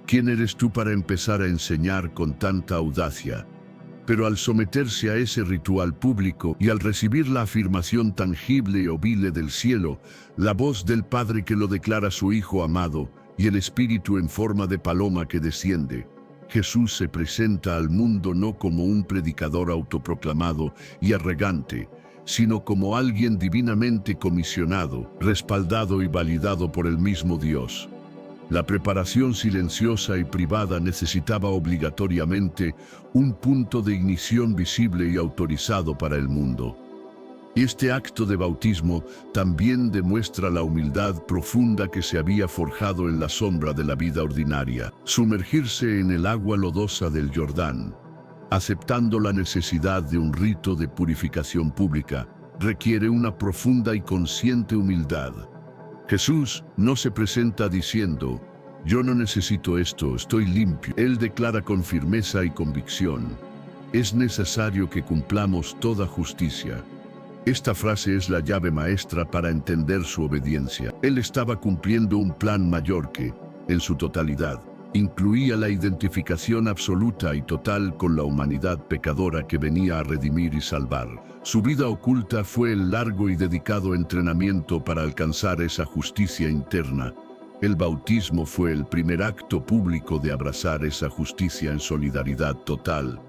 ¿Quién eres tú para empezar a enseñar con tanta audacia? Pero al someterse a ese ritual público y al recibir la afirmación tangible y obile del cielo, la voz del Padre que lo declara su Hijo amado y el Espíritu en forma de paloma que desciende, Jesús se presenta al mundo no como un predicador autoproclamado y arrogante, sino como alguien divinamente comisionado, respaldado y validado por el mismo Dios. La preparación silenciosa y privada necesitaba obligatoriamente un punto de ignición visible y autorizado para el mundo. Este acto de bautismo también demuestra la humildad profunda que se había forjado en la sombra de la vida ordinaria. Sumergirse en el agua lodosa del Jordán, aceptando la necesidad de un rito de purificación pública, requiere una profunda y consciente humildad. Jesús no se presenta diciendo: yo no necesito esto, estoy limpio. Él declara con firmeza y convicción: es necesario que cumplamos toda justicia. Esta frase es la llave maestra para entender su obediencia. Él estaba cumpliendo un plan mayor que, en su totalidad, incluía la identificación absoluta y total con la humanidad pecadora que venía a redimir y salvar. Su vida oculta fue el largo y dedicado entrenamiento para alcanzar esa justicia interna. El bautismo fue el primer acto público de abrazar esa justicia en solidaridad total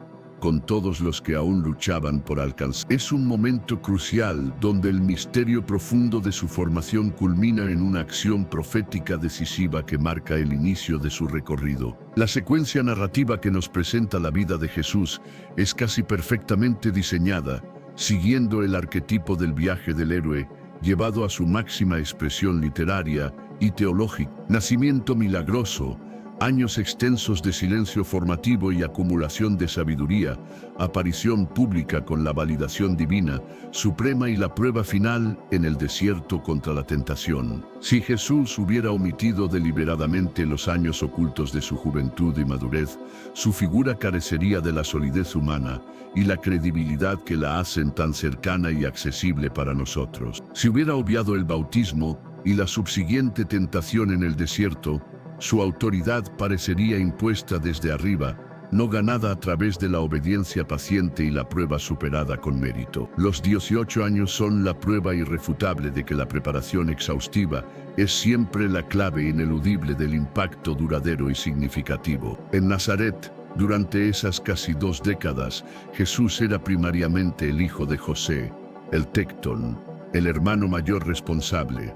con todos los que aún luchaban por alcanzar. Es un momento crucial donde el misterio profundo de su formación culmina en una acción profética decisiva que marca el inicio de su recorrido. La secuencia narrativa que nos presenta la vida de Jesús es casi perfectamente diseñada, siguiendo el arquetipo del viaje del héroe, llevado a su máxima expresión literaria y teológica. Nacimiento milagroso, años extensos de silencio formativo y acumulación de sabiduría, aparición pública con la validación divina, suprema y la prueba final en el desierto contra la tentación. Si Jesús hubiera omitido deliberadamente los años ocultos de su juventud y madurez, su figura carecería de la solidez humana y la credibilidad que la hacen tan cercana y accesible para nosotros. Si hubiera obviado el bautismo y la subsiguiente tentación en el desierto, su autoridad parecería impuesta desde arriba, no ganada a través de la obediencia paciente y la prueba superada con mérito. Los 18 años son la prueba irrefutable de que la preparación exhaustiva es siempre la clave ineludible del impacto duradero y significativo. En Nazaret, Durante esas casi 2 décadas, Jesús era primariamente el hijo de José, el tecton, el hermano mayor responsable,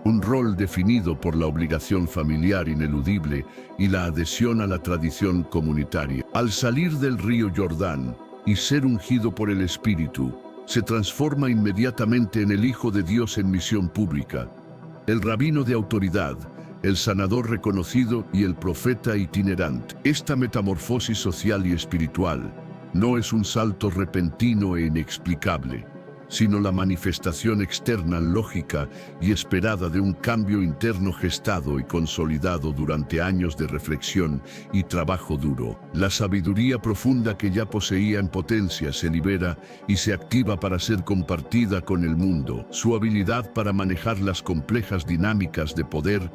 un rol definido por la obligación familiar ineludible y la adhesión a la tradición comunitaria. Al salir del río Jordán y ser ungido por el Espíritu, se transforma inmediatamente en el Hijo de Dios en misión pública, el rabino de autoridad, el sanador reconocido y el profeta itinerante. Esta metamorfosis social y espiritual no es un salto repentino e inexplicable, sino la manifestación externa, lógica y esperada de un cambio interno gestado y consolidado durante años de reflexión y trabajo duro. La sabiduría profunda que ya poseía en potencia se libera y se activa para ser compartida con el mundo. Su habilidad para manejar las complejas dinámicas de poder,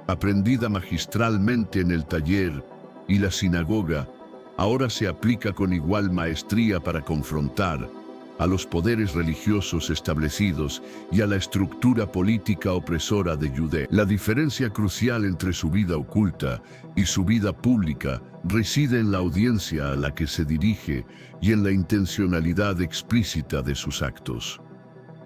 aprendida magistralmente en el taller y la sinagoga, ahora se aplica con igual maestría para confrontar a los poderes religiosos establecidos y a la estructura política opresora de Judea. La diferencia crucial entre su vida oculta y su vida pública reside en la audiencia a la que se dirige y en la intencionalidad explícita de sus actos.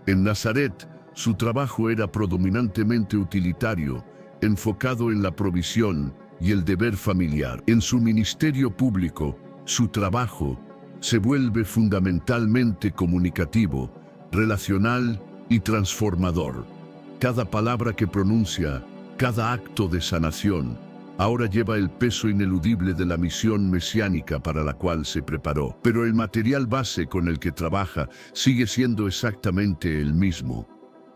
En Nazaret, su trabajo era predominantemente utilitario, enfocado en la provisión y el deber familiar. En su ministerio público, su trabajo se vuelve fundamentalmente comunicativo, relacional y transformador. Cada palabra que pronuncia, cada acto de sanación, ahora lleva el peso ineludible de la misión mesiánica para la cual se preparó. Pero el material base con el que trabaja sigue siendo exactamente el mismo: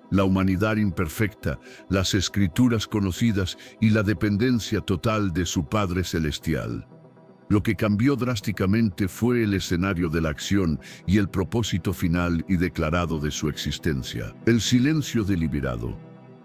la humanidad imperfecta, las escrituras conocidas y la dependencia total de su Padre Celestial. Lo que cambió drásticamente fue el escenario de la acción y el propósito final y declarado de su existencia. El silencio deliberado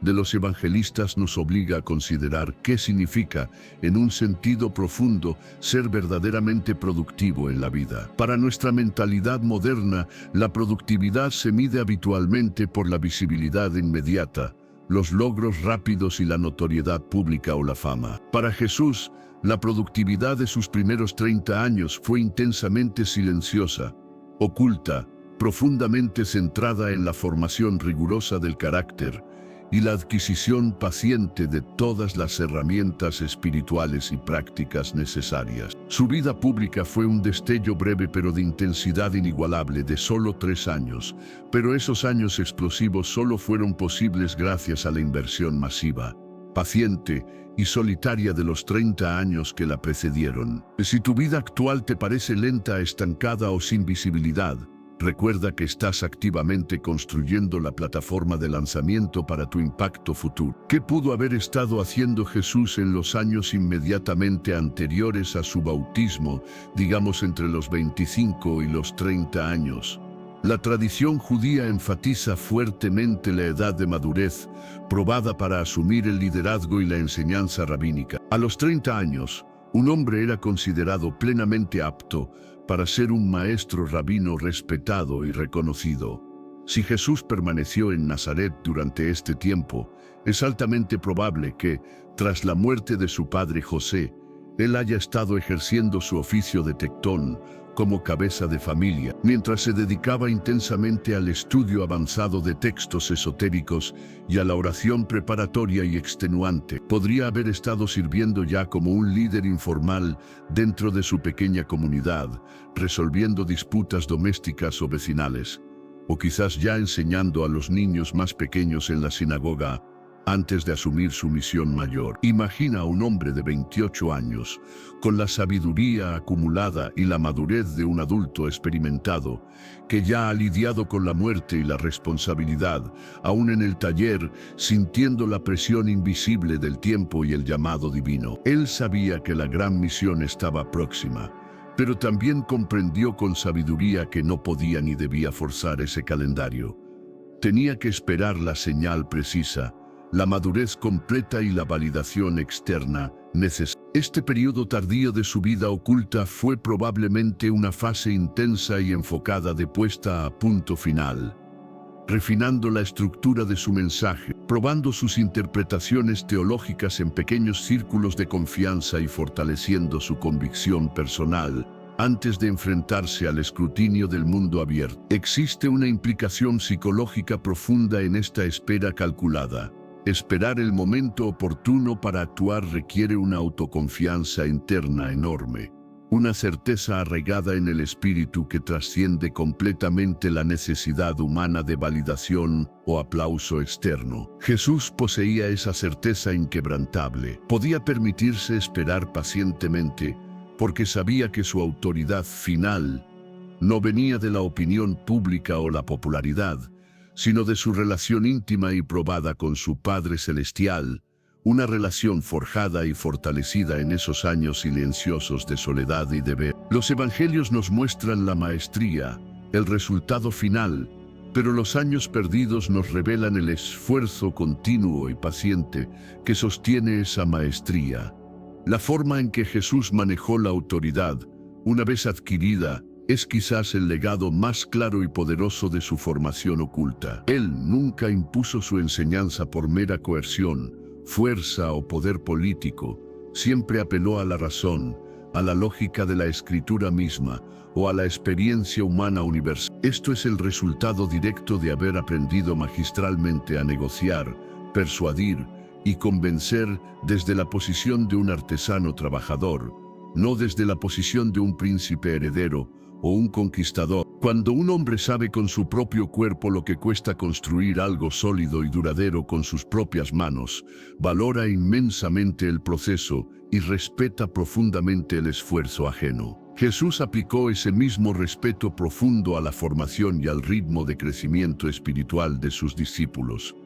de los evangelistas nos obliga a considerar qué significa, en un sentido profundo, ser verdaderamente productivo en la vida. Para nuestra mentalidad moderna, la productividad se mide habitualmente por la visibilidad inmediata, los logros rápidos y la notoriedad pública o la fama. Para Jesús, la productividad de sus primeros 30 años fue intensamente silenciosa, oculta, profundamente centrada en la formación rigurosa del carácter y la adquisición paciente de todas las herramientas espirituales y prácticas necesarias. Su vida pública fue un destello breve pero de intensidad inigualable de solo 3 años, pero esos años explosivos solo fueron posibles gracias a la inversión masiva, paciente y solitaria de los 30 años que la precedieron. Si tu vida actual te parece lenta, estancada o sin visibilidad, recuerda que estás activamente construyendo la plataforma de lanzamiento para tu impacto futuro. ¿Qué pudo haber estado haciendo Jesús en los años inmediatamente anteriores a su bautismo, digamos entre los 25 y los 30 años? La tradición judía enfatiza fuertemente la edad de madurez, probada para asumir el liderazgo y la enseñanza rabínica. A los 30 años, un hombre era considerado plenamente apto para ser un maestro rabino respetado y reconocido. Si Jesús permaneció en Nazaret durante este tiempo, es altamente probable que, tras la muerte de su padre José, él haya estado ejerciendo su oficio de tectón como cabeza de familia, mientras se dedicaba intensamente al estudio avanzado de textos esotéricos y a la oración preparatoria y extenuante. Podría haber estado sirviendo ya como un líder informal dentro de su pequeña comunidad, resolviendo disputas domésticas o vecinales, o quizás ya enseñando a los niños más pequeños en la sinagoga, antes de asumir su misión mayor. Imagina a un hombre de 28 años, con la sabiduría acumulada y la madurez de un adulto experimentado, que ya ha lidiado con la muerte y la responsabilidad, aún en el taller, sintiendo la presión invisible del tiempo y el llamado divino. Él sabía que la gran misión estaba próxima, pero también comprendió con sabiduría que no podía ni debía forzar ese calendario. Tenía que esperar la señal precisa, la madurez completa y la validación externa necesaria. Este periodo tardío de su vida oculta fue probablemente una fase intensa y enfocada de puesta a punto final. refinando la estructura de su mensaje, probando sus interpretaciones teológicas en pequeños círculos de confianza y fortaleciendo su convicción personal antes de enfrentarse al escrutinio del mundo abierto. Existe una implicación psicológica profunda en esta espera calculada. Esperar el momento oportuno para actuar requiere una autoconfianza interna enorme, una certeza arraigada en el espíritu que trasciende completamente la necesidad humana de validación o aplauso externo. Jesús poseía esa certeza inquebrantable. Podía permitirse esperar pacientemente porque sabía que su autoridad final no venía de la opinión pública o la popularidad, sino de su relación íntima y probada con su Padre Celestial, una relación forjada y fortalecida en esos años silenciosos de soledad y deber. Los evangelios nos muestran la maestría, el resultado final, pero los años perdidos nos revelan el esfuerzo continuo y paciente que sostiene esa maestría. La forma en que Jesús manejó la autoridad, una vez adquirida, es quizás el legado más claro y poderoso de su formación oculta. Él nunca impuso su enseñanza por mera coerción, fuerza o poder político. Siempre apeló a la razón, a la lógica de la escritura misma o a la experiencia humana universal. Esto es el resultado directo de haber aprendido magistralmente a negociar, persuadir y convencer desde la posición de un artesano trabajador, no desde la posición de un príncipe heredero o un conquistador. Cuando un hombre sabe con su propio cuerpo lo que cuesta construir algo sólido y duradero con sus propias manos, valora inmensamente el proceso y respeta profundamente el esfuerzo ajeno. Jesús aplicó ese mismo respeto profundo a la formación y al ritmo de crecimiento espiritual de sus discípulos,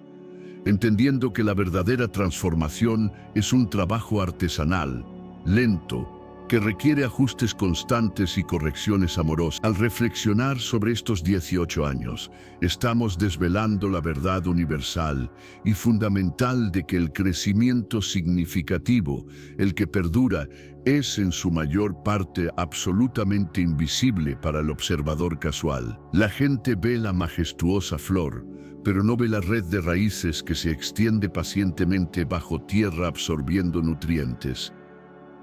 entendiendo que la verdadera transformación es un trabajo artesanal, lento, que requiere ajustes constantes y correcciones amorosas. Al reflexionar sobre estos 18 años, estamos desvelando la verdad universal y fundamental de que el crecimiento significativo, el que perdura, es en su mayor parte absolutamente invisible para el observador casual. La gente ve la majestuosa flor, pero no ve la red de raíces que se extiende pacientemente bajo tierra absorbiendo nutrientes.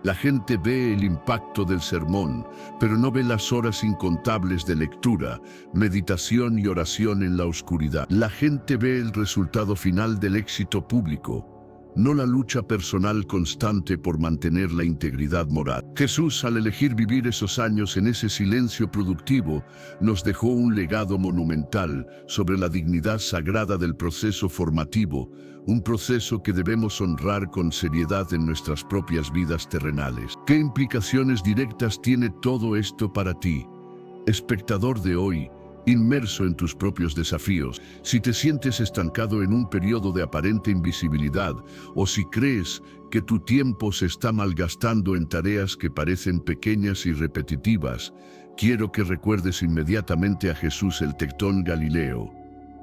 La gente ve el impacto del sermón, pero no ve las horas incontables de lectura, meditación y oración en la oscuridad. La gente ve el resultado final del éxito público, no la lucha personal constante por mantener la integridad moral. Jesús, al elegir vivir esos años en ese silencio productivo, nos dejó un legado monumental sobre la dignidad sagrada del proceso formativo, un proceso que debemos honrar con seriedad en nuestras propias vidas terrenales. ¿Qué implicaciones directas tiene todo esto para ti, espectador de hoy, inmerso en tus propios desafíos? Si te sientes estancado en un periodo de aparente invisibilidad, o si crees que tu tiempo se está malgastando en tareas que parecen pequeñas y repetitivas, quiero que recuerdes inmediatamente a Jesús el Tectón Galileo.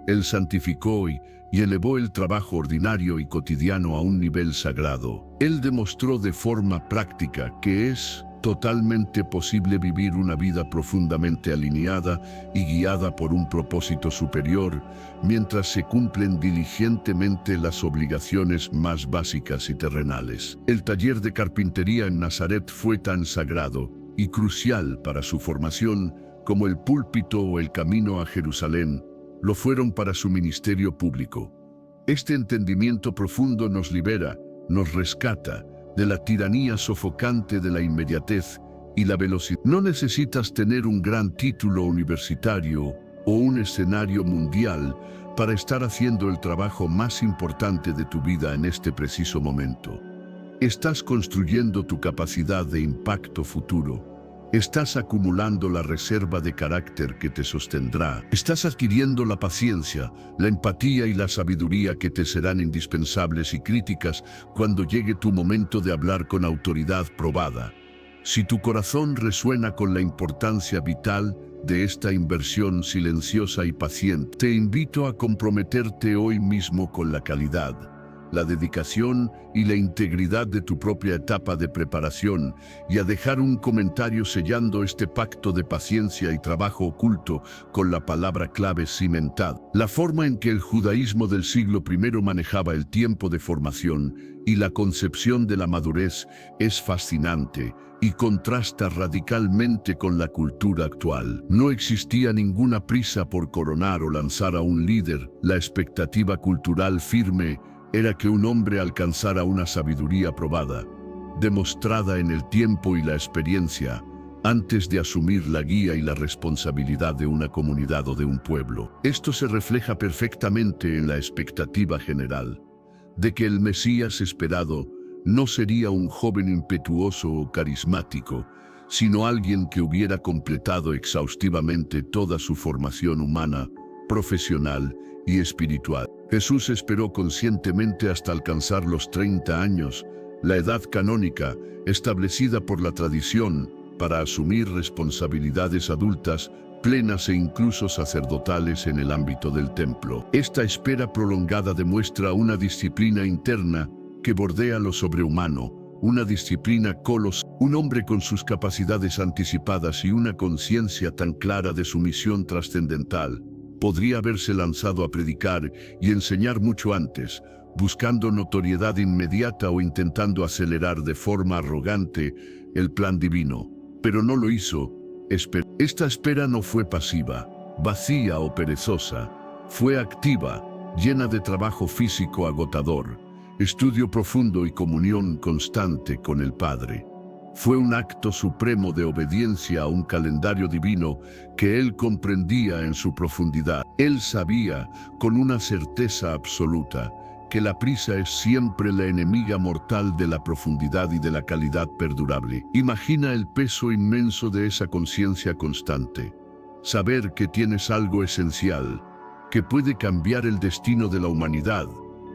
Él santificó y elevó el trabajo ordinario y cotidiano a un nivel sagrado. Él demostró de forma práctica que es totalmente posible vivir una vida profundamente alineada y guiada por un propósito superior, mientras se cumplen diligentemente las obligaciones más básicas y terrenales. El taller de carpintería en Nazaret fue tan sagrado y crucial para su formación como el púlpito o el camino a Jerusalén lo fueron para su ministerio público. Este entendimiento profundo nos libera, nos rescata de la tiranía sofocante de la inmediatez y la velocidad. No necesitas tener un gran título universitario o un escenario mundial para estar haciendo el trabajo más importante de tu vida en este preciso momento. Estás construyendo tu capacidad de impacto futuro. Estás acumulando la reserva de carácter que te sostendrá. Estás adquiriendo la paciencia, la empatía y la sabiduría que te serán indispensables y críticas cuando llegue tu momento de hablar con autoridad probada. Si tu corazón resuena con la importancia vital de esta inversión silenciosa y paciente, te invito a comprometerte hoy mismo con la calidad, la dedicación y la integridad de tu propia etapa de preparación y a dejar un comentario sellando este pacto de paciencia y trabajo oculto con la palabra clave cimentada. La forma en que el judaísmo del siglo I manejaba el tiempo de formación y la concepción de la madurez es fascinante y contrasta radicalmente con la cultura actual. No existía ninguna prisa por coronar o lanzar a un líder. La expectativa cultural firme era que un hombre alcanzara una sabiduría probada, demostrada en el tiempo y la experiencia, antes de asumir la guía y la responsabilidad de una comunidad o de un pueblo. Esto se refleja perfectamente en la expectativa general, de que el Mesías esperado no sería un joven impetuoso o carismático, sino alguien que hubiera completado exhaustivamente toda su formación humana, profesional y espiritual. Jesús esperó conscientemente hasta alcanzar los 30 años, la edad canónica establecida por la tradición, para asumir responsabilidades adultas, plenas e incluso sacerdotales en el ámbito del templo. Esta espera prolongada demuestra una disciplina interna que bordea lo sobrehumano, una disciplina colosal. Un hombre con sus capacidades anticipadas y una conciencia tan clara de su misión trascendental podría haberse lanzado a predicar y enseñar mucho antes, buscando notoriedad inmediata o intentando acelerar de forma arrogante el plan divino. Pero no lo hizo. Esta espera no fue pasiva, vacía o perezosa. Fue activa, llena de trabajo físico agotador, estudio profundo y comunión constante con el Padre. Fue un acto supremo de obediencia a un calendario divino que él comprendía en su profundidad. Él sabía, con una certeza absoluta, que la prisa es siempre la enemiga mortal de la profundidad y de la calidad perdurable. Imagina el peso inmenso de esa conciencia constante. Saber que tienes algo esencial, que puede cambiar el destino de la humanidad,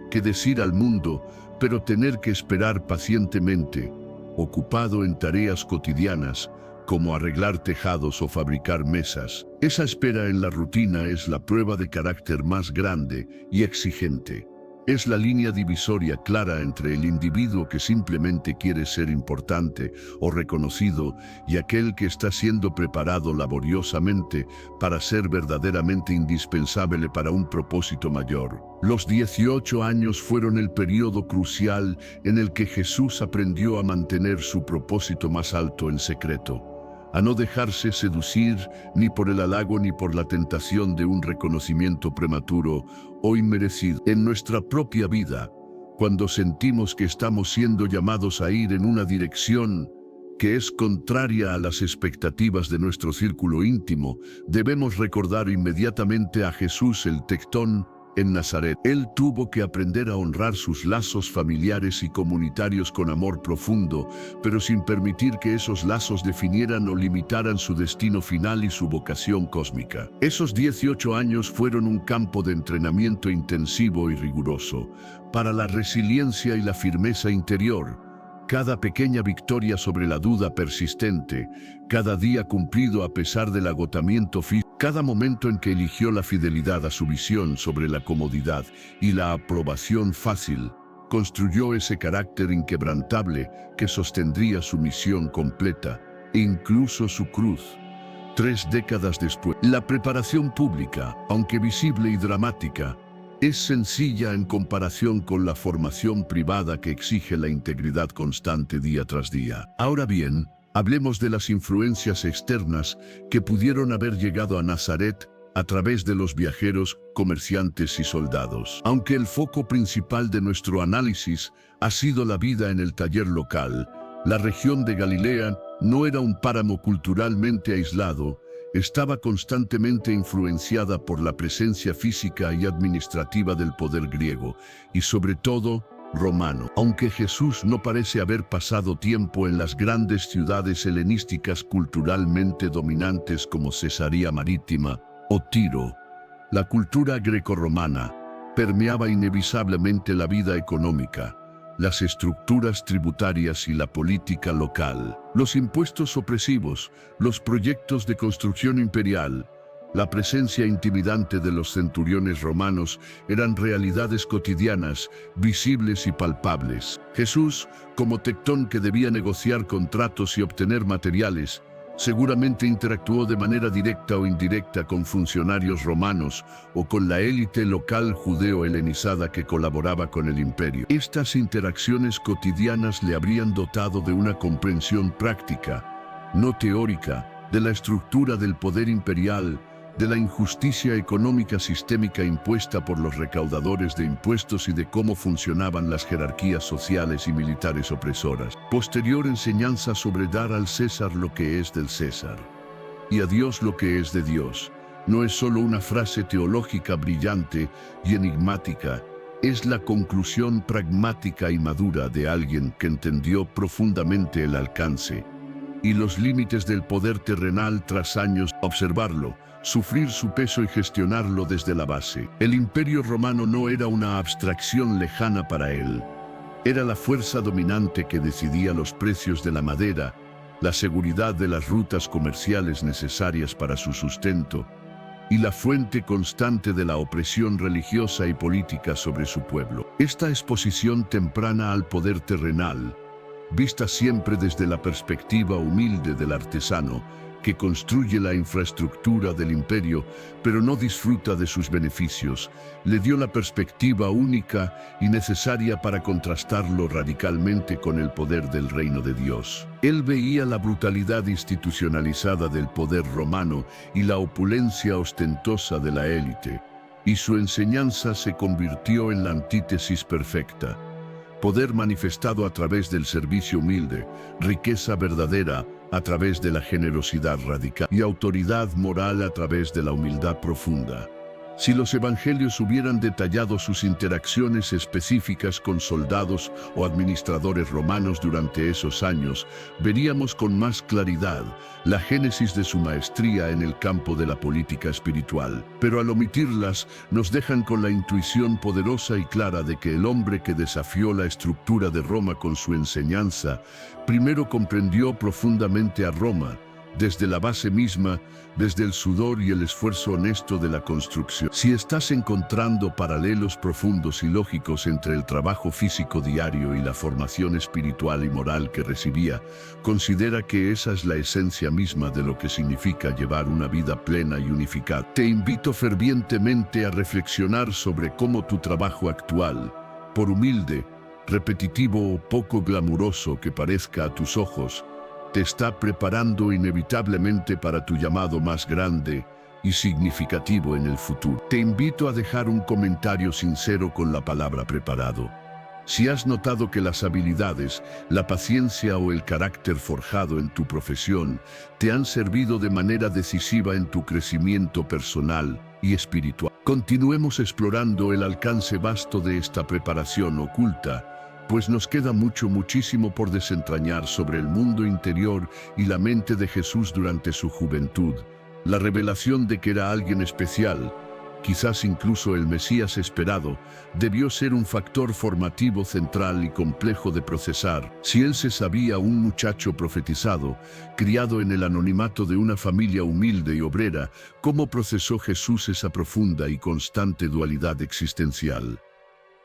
que decir al mundo, pero tener que esperar pacientemente, ocupado en tareas cotidianas, como arreglar tejados o fabricar mesas. Esa espera en la rutina es la prueba de carácter más grande y exigente. Es la línea divisoria clara entre el individuo que simplemente quiere ser importante o reconocido y aquel que está siendo preparado laboriosamente para ser verdaderamente indispensable para un propósito mayor. Los 18 años fueron el periodo crucial en el que Jesús aprendió a mantener su propósito más alto en secreto, a no dejarse seducir ni por el halago ni por la tentación de un reconocimiento prematuro o inmerecido. En nuestra propia vida, cuando sentimos que estamos siendo llamados a ir en una dirección que es contraria a las expectativas de nuestro círculo íntimo, debemos recordar inmediatamente a Jesús el tectón en Nazaret. Él tuvo que aprender a honrar sus lazos familiares y comunitarios con amor profundo, pero sin permitir que esos lazos definieran o limitaran su destino final y su vocación cósmica. Esos 18 años fueron un campo de entrenamiento intensivo y riguroso para la resiliencia y la firmeza interior. Cada pequeña victoria sobre la duda persistente, cada día cumplido a pesar del agotamiento físico, cada momento en que eligió la fidelidad a su visión sobre la comodidad y la aprobación fácil, construyó ese carácter inquebrantable que sostendría su misión completa e incluso su cruz. 3 décadas después, la preparación pública, aunque visible y dramática, es sencilla en comparación con la formación privada que exige la integridad constante día tras día. Ahora bien, hablemos de las influencias externas que pudieron haber llegado a Nazaret a través de los viajeros, comerciantes y soldados. Aunque el foco principal de nuestro análisis ha sido la vida en el taller local, la región de Galilea no era un páramo culturalmente aislado. Estaba constantemente influenciada por la presencia física y administrativa del poder griego, y sobre todo, romano. Aunque Jesús no parece haber pasado tiempo en las grandes ciudades helenísticas culturalmente dominantes como Cesarea Marítima o Tiro, la cultura grecorromana permeaba inevisablemente la vida económica, las estructuras tributarias y la política local. Los impuestos opresivos, los proyectos de construcción imperial, La presencia intimidante de los centuriones romanos eran realidades cotidianas, visibles y palpables. Jesús, como tectón que debía negociar contratos y obtener materiales, seguramente interactuó de manera directa o indirecta con funcionarios romanos o con la élite local judeo-helenizada que colaboraba con el imperio. Estas interacciones cotidianas le habrían dotado de una comprensión práctica, no teórica, de la estructura del poder imperial, de la injusticia económica sistémica impuesta por los recaudadores de impuestos y de cómo funcionaban las jerarquías sociales y militares opresoras. Posterior enseñanza sobre dar al César lo que es del César y a Dios lo que es de Dios. No es solo una frase teológica brillante y enigmática, es la conclusión pragmática y madura de alguien que entendió profundamente el alcance y los límites del poder terrenal tras años observarlo, sufrir su peso y gestionarlo desde la base. El Imperio Romano no era una abstracción lejana para él. Era la fuerza dominante que decidía los precios de la madera, la seguridad de las rutas comerciales necesarias para su sustento y la fuente constante de la opresión religiosa y política sobre su pueblo. Esta exposición temprana al poder terrenal, vista siempre desde la perspectiva humilde del artesano, que construye la infraestructura del imperio, pero no disfruta de sus beneficios, le dio la perspectiva única y necesaria para contrastarlo radicalmente con el poder del reino de Dios. Él veía la brutalidad institucionalizada del poder romano y la opulencia ostentosa de la élite, y su enseñanza se convirtió en la antítesis perfecta. Poder manifestado a través del servicio humilde, riqueza verdadera a través de la generosidad radical y autoridad moral a través de la humildad profunda. Si los evangelios hubieran detallado sus interacciones específicas con soldados o administradores romanos durante esos años, veríamos con más claridad la génesis de su maestría en el campo de la política espiritual. Pero al omitirlas, nos dejan con la intuición poderosa y clara de que el hombre que desafió la estructura de Roma con su enseñanza, primero comprendió profundamente a Roma, desde la base misma, desde el sudor y el esfuerzo honesto de la construcción. Si estás encontrando paralelos profundos y lógicos entre el trabajo físico diario y la formación espiritual y moral que recibía, considera que esa es la esencia misma de lo que significa llevar una vida plena y unificada. Te invito fervientemente a reflexionar sobre cómo tu trabajo actual, por humilde, repetitivo o poco glamuroso que parezca a tus ojos, te está preparando inevitablemente para tu llamado más grande y significativo en el futuro. Te invito a dejar un comentario sincero con la palabra preparado. Si has notado que las habilidades, la paciencia o el carácter forjado en tu profesión te han servido de manera decisiva en tu crecimiento personal y espiritual. Continuemos explorando el alcance vasto de esta preparación oculta, pues nos queda muchísimo por desentrañar sobre el mundo interior y la mente de Jesús durante su juventud. La revelación de que era alguien especial, quizás incluso el Mesías esperado, debió ser un factor formativo central y complejo de procesar. Si él se sabía un muchacho profetizado, criado en el anonimato de una familia humilde y obrera, ¿cómo procesó Jesús esa profunda y constante dualidad existencial?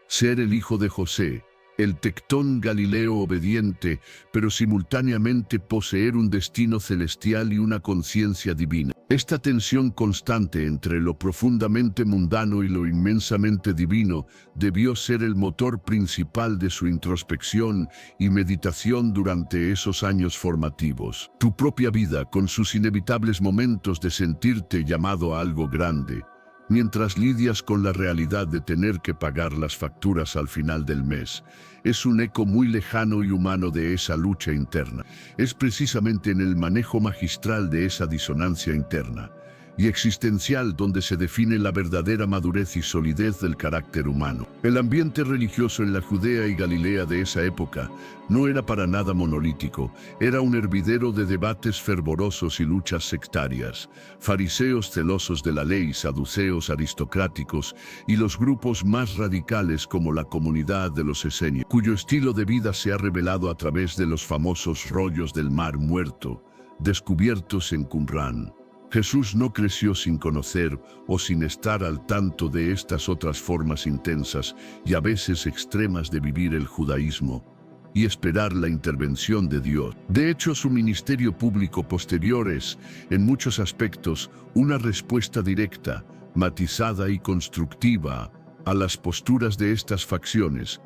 Ser el hijo de José, el tectón galileo obediente, pero simultáneamente poseer un destino celestial y una conciencia divina. Esta tensión constante entre lo profundamente mundano y lo inmensamente divino debió ser el motor principal de su introspección y meditación durante esos años formativos. Tu propia vida, con sus inevitables momentos de sentirte llamado a algo grande, mientras lidias con la realidad de tener que pagar las facturas al final del mes, es un eco muy lejano y humano de esa lucha interna. Es precisamente en el manejo magistral de esa disonancia interna y existencial donde se define la verdadera madurez y solidez del carácter humano. El ambiente religioso en la Judea y Galilea de esa época no era para nada monolítico, era un hervidero de debates fervorosos y luchas sectarias, fariseos celosos de la ley, saduceos aristocráticos y los grupos más radicales como la comunidad de los esenios, cuyo estilo de vida se ha revelado a través de los famosos rollos del Mar Muerto, descubiertos en Qumrán. Jesús no creció sin conocer o sin estar al tanto de estas otras formas intensas y a veces extremas de vivir el judaísmo y esperar la intervención de Dios. De hecho, su ministerio público posterior es, en muchos aspectos, una respuesta directa, matizada y constructiva a las posturas de estas facciones.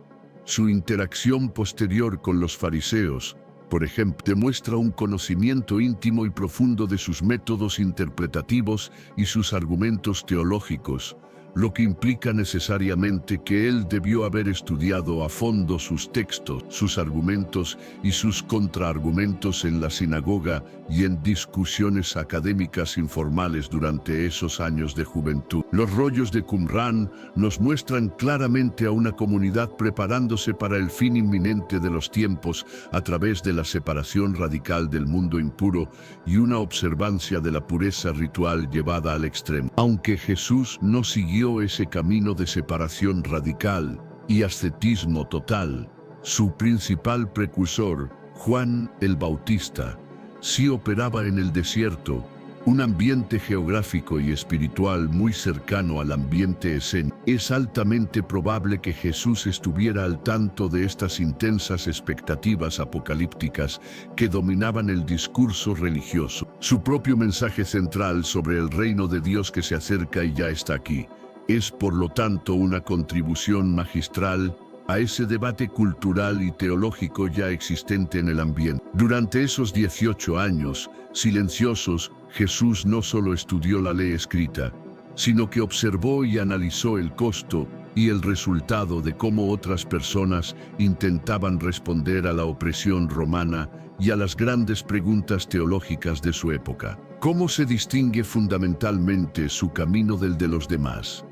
Su interacción posterior con los fariseos, por ejemplo, demuestra un conocimiento íntimo y profundo de sus métodos interpretativos y sus argumentos teológicos, lo que implica necesariamente que él debió haber estudiado a fondo sus textos, sus argumentos y sus contraargumentos en la sinagoga y en discusiones académicas informales durante esos años de juventud. Los rollos de Qumrán nos muestran claramente a una comunidad preparándose para el fin inminente de los tiempos a través de la separación radical del mundo impuro y una observancia de la pureza ritual llevada al extremo. Aunque Jesús no siguió ese camino de separación radical y ascetismo total, su principal precursor, Juan el Bautista, sí operaba en el desierto, un ambiente geográfico y espiritual muy cercano al ambiente escénico. Es altamente probable que Jesús estuviera al tanto de estas intensas expectativas apocalípticas que dominaban el discurso religioso. Su propio mensaje central sobre el reino de Dios que se acerca y ya está aquí es, por lo tanto, una contribución magistral a ese debate cultural y teológico ya existente en el ambiente. Durante esos 18 años silenciosos, Jesús no solo estudió la ley escrita, sino que observó y analizó el costo y el resultado de cómo otras personas intentaban responder a la opresión romana y a las grandes preguntas teológicas de su época. ¿Cómo se distingue fundamentalmente su camino del de los demás?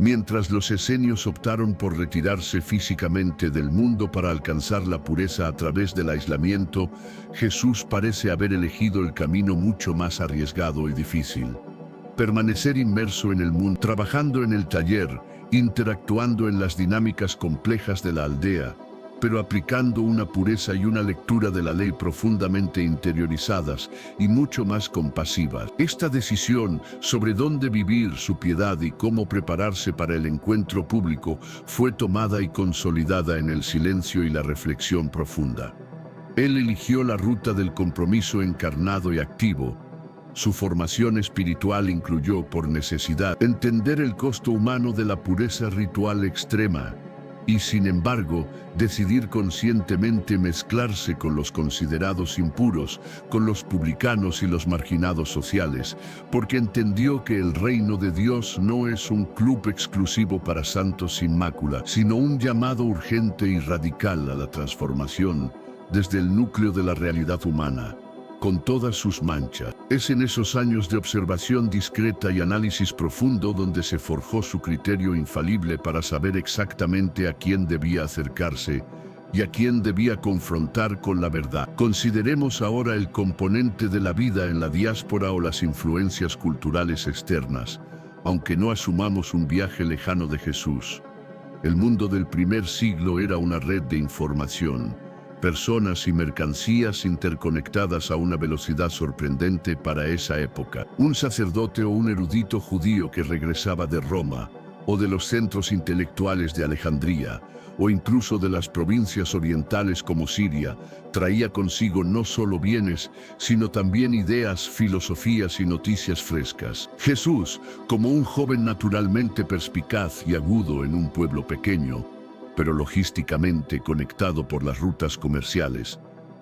Mientras los esenios optaron por retirarse físicamente del mundo para alcanzar la pureza a través del aislamiento, Jesús parece haber elegido el camino mucho más arriesgado y difícil. Permanecer inmerso en el mundo, trabajando en el taller, interactuando en las dinámicas complejas de la aldea, pero aplicando una pureza y una lectura de la ley profundamente interiorizadas y mucho más compasivas. Esta decisión sobre dónde vivir su piedad y cómo prepararse para el encuentro público fue tomada y consolidada en el silencio y la reflexión profunda. Él eligió la ruta del compromiso encarnado y activo. Su formación espiritual incluyó, por necesidad, entender el costo humano de la pureza ritual extrema, y sin embargo, decidir conscientemente mezclarse con los considerados impuros, con los publicanos y los marginados sociales, porque entendió que el reino de Dios no es un club exclusivo para santos sin mácula, sino un llamado urgente y radical a la transformación desde el núcleo de la realidad humana, con todas sus manchas. Es en esos años de observación discreta y análisis profundo donde se forjó su criterio infalible para saber exactamente a quién debía acercarse y a quién debía confrontar con la verdad. Consideremos ahora el componente de la vida en la diáspora o las influencias culturales externas, aunque no asumamos un viaje lejano de Jesús. El mundo del primer siglo era una red de información, personas y mercancías interconectadas a una velocidad sorprendente para esa época. Un sacerdote o un erudito judío que regresaba de Roma, o de los centros intelectuales de Alejandría, o incluso de las provincias orientales como Siria, traía consigo no solo bienes, sino también ideas, filosofías y noticias frescas. Jesús, como un joven naturalmente perspicaz y agudo en un pueblo pequeño, pero logísticamente conectado por las rutas comerciales,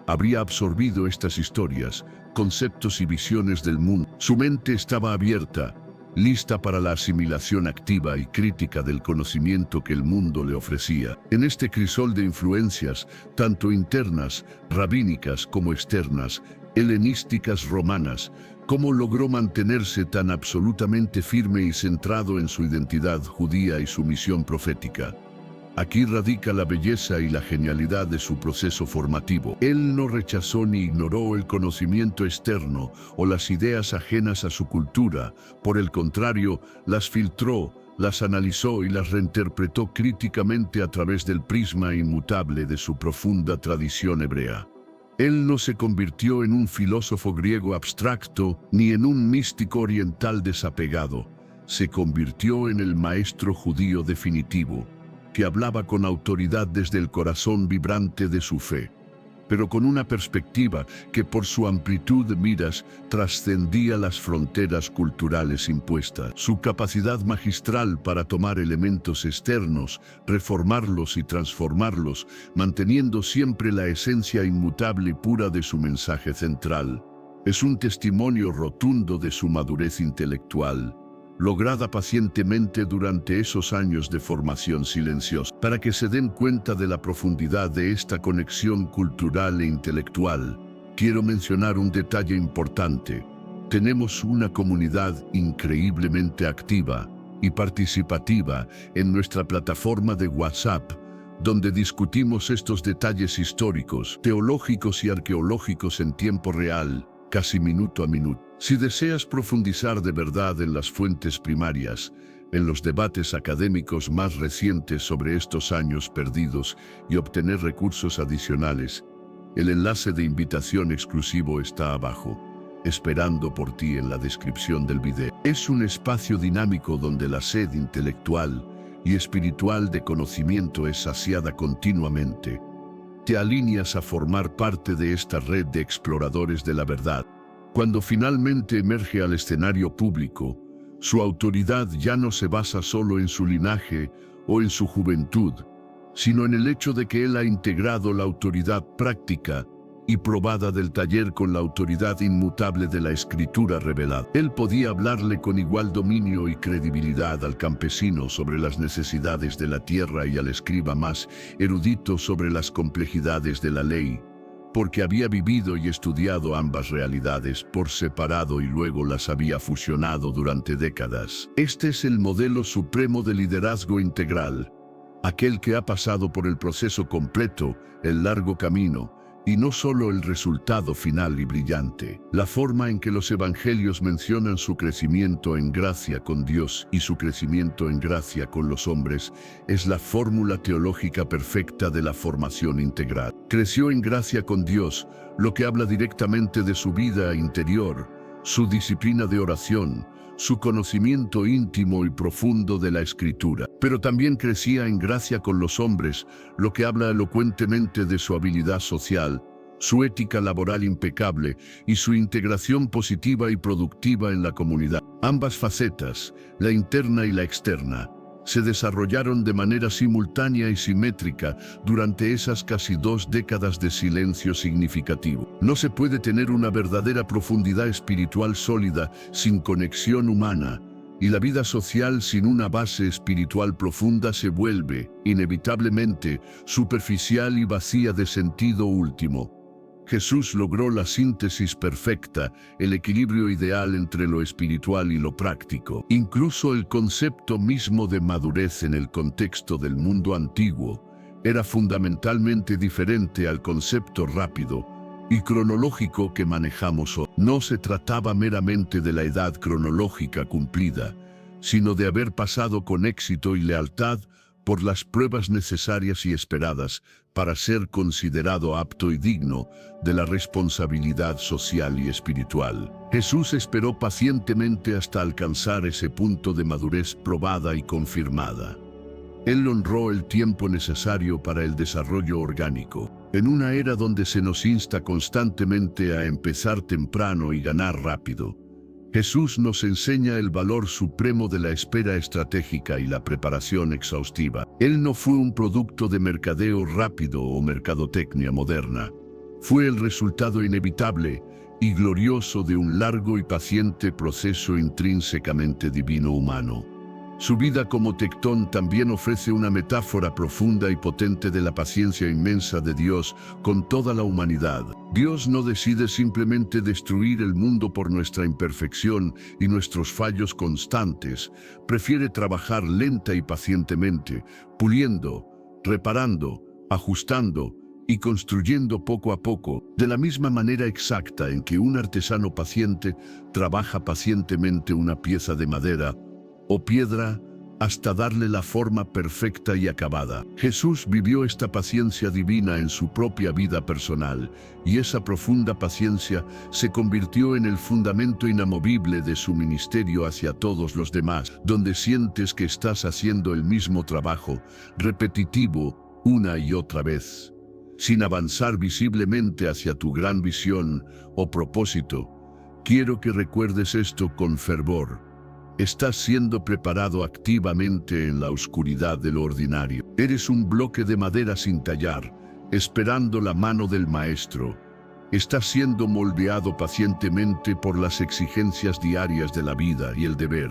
habría absorbido estas historias, conceptos y visiones del mundo. Su mente estaba abierta, lista para la asimilación activa y crítica del conocimiento que el mundo le ofrecía. En este crisol de influencias, tanto internas, rabínicas como externas, helenísticas romanas, ¿cómo logró mantenerse tan absolutamente firme y centrado en su identidad judía y su misión profética? Aquí radica la belleza y la genialidad de su proceso formativo. Él no rechazó ni ignoró el conocimiento externo o las ideas ajenas a su cultura. Por el contrario, las filtró, las analizó y las reinterpretó críticamente a través del prisma inmutable de su profunda tradición hebrea. Él no se convirtió en un filósofo griego abstracto ni en un místico oriental desapegado. Se convirtió en el maestro judío definitivo, que hablaba con autoridad desde el corazón vibrante de su fe, pero con una perspectiva que por su amplitud de miras trascendía las fronteras culturales impuestas. Su capacidad magistral para tomar elementos externos, reformarlos y transformarlos, manteniendo siempre la esencia inmutable y pura de su mensaje central, es un testimonio rotundo de su madurez intelectual, lograda pacientemente durante esos años de formación silenciosa. Para que se den cuenta de la profundidad de esta conexión cultural e intelectual, quiero mencionar un detalle importante. Tenemos una comunidad increíblemente activa y participativa en nuestra plataforma de WhatsApp, donde discutimos estos detalles históricos, teológicos y arqueológicos en tiempo real, casi minuto a minuto. Si deseas profundizar de verdad en las fuentes primarias, en los debates académicos más recientes sobre estos años perdidos y obtener recursos adicionales, el enlace de invitación exclusivo está abajo, esperando por ti en la descripción del video. Es un espacio dinámico donde la sed intelectual y espiritual de conocimiento es saciada continuamente. Te alineas a formar parte de esta red de exploradores de la verdad. Cuando finalmente emerge al escenario público, su autoridad ya no se basa solo en su linaje o en su juventud, sino en el hecho de que él ha integrado la autoridad práctica y probada del taller con la autoridad inmutable de la escritura revelada. Él podía hablarle con igual dominio y credibilidad al campesino sobre las necesidades de la tierra y al escriba más erudito sobre las complejidades de la ley, porque había vivido y estudiado ambas realidades por separado y luego las había fusionado durante décadas. Este es el modelo supremo de liderazgo integral, aquel que ha pasado por el proceso completo, el largo camino, y no solo el resultado final y brillante. La forma en que los evangelios mencionan su crecimiento en gracia con Dios y su crecimiento en gracia con los hombres es la fórmula teológica perfecta de la formación integral. Creció en gracia con Dios, lo que habla directamente de su vida interior, su disciplina de oración, su conocimiento íntimo y profundo de la Escritura. Pero también crecía en gracia con los hombres, lo que habla elocuentemente de su habilidad social, su ética laboral impecable y su integración positiva y productiva en la comunidad. Ambas facetas, la interna y la externa, se desarrollaron de manera simultánea y simétrica durante esas casi 2 décadas de silencio significativo. No se puede tener una verdadera profundidad espiritual sólida sin conexión humana, y la vida social sin una base espiritual profunda se vuelve, inevitablemente, superficial y vacía de sentido último. Jesús logró la síntesis perfecta, el equilibrio ideal entre lo espiritual y lo práctico. Incluso el concepto mismo de madurez en el contexto del mundo antiguo era fundamentalmente diferente al concepto rápido y cronológico que manejamos hoy. No se trataba meramente de la edad cronológica cumplida, sino de haber pasado con éxito y lealtad por las pruebas necesarias y esperadas para ser considerado apto y digno de la responsabilidad social y espiritual. Jesús esperó pacientemente hasta alcanzar ese punto de madurez probada y confirmada. Él honró el tiempo necesario para el desarrollo orgánico. En una era donde se nos insta constantemente a empezar temprano y ganar rápido, Jesús nos enseña el valor supremo de la espera estratégica y la preparación exhaustiva. Él no fue un producto de mercadeo rápido o mercadotecnia moderna. Fue el resultado inevitable y glorioso de un largo y paciente proceso intrínsecamente divino humano. Su vida como Tectón también ofrece una metáfora profunda y potente de la paciencia inmensa de Dios con toda la humanidad. Dios no decide simplemente destruir el mundo por nuestra imperfección y nuestros fallos constantes. Prefiere trabajar lenta y pacientemente, puliendo, reparando, ajustando y construyendo poco a poco, de la misma manera exacta en que un artesano paciente trabaja pacientemente una pieza de madera o piedra hasta darle la forma perfecta y acabada. Jesús vivió esta paciencia divina en su propia vida personal, y esa profunda paciencia se convirtió en el fundamento inamovible de su ministerio hacia todos los demás, donde sientes que estás haciendo el mismo trabajo, repetitivo, una y otra vez, sin avanzar visiblemente hacia tu gran visión o propósito. Quiero que recuerdes esto con fervor. Estás siendo preparado activamente en la oscuridad de lo ordinario. Eres un bloque de madera sin tallar, esperando la mano del maestro. Estás siendo moldeado pacientemente por las exigencias diarias de la vida y el deber.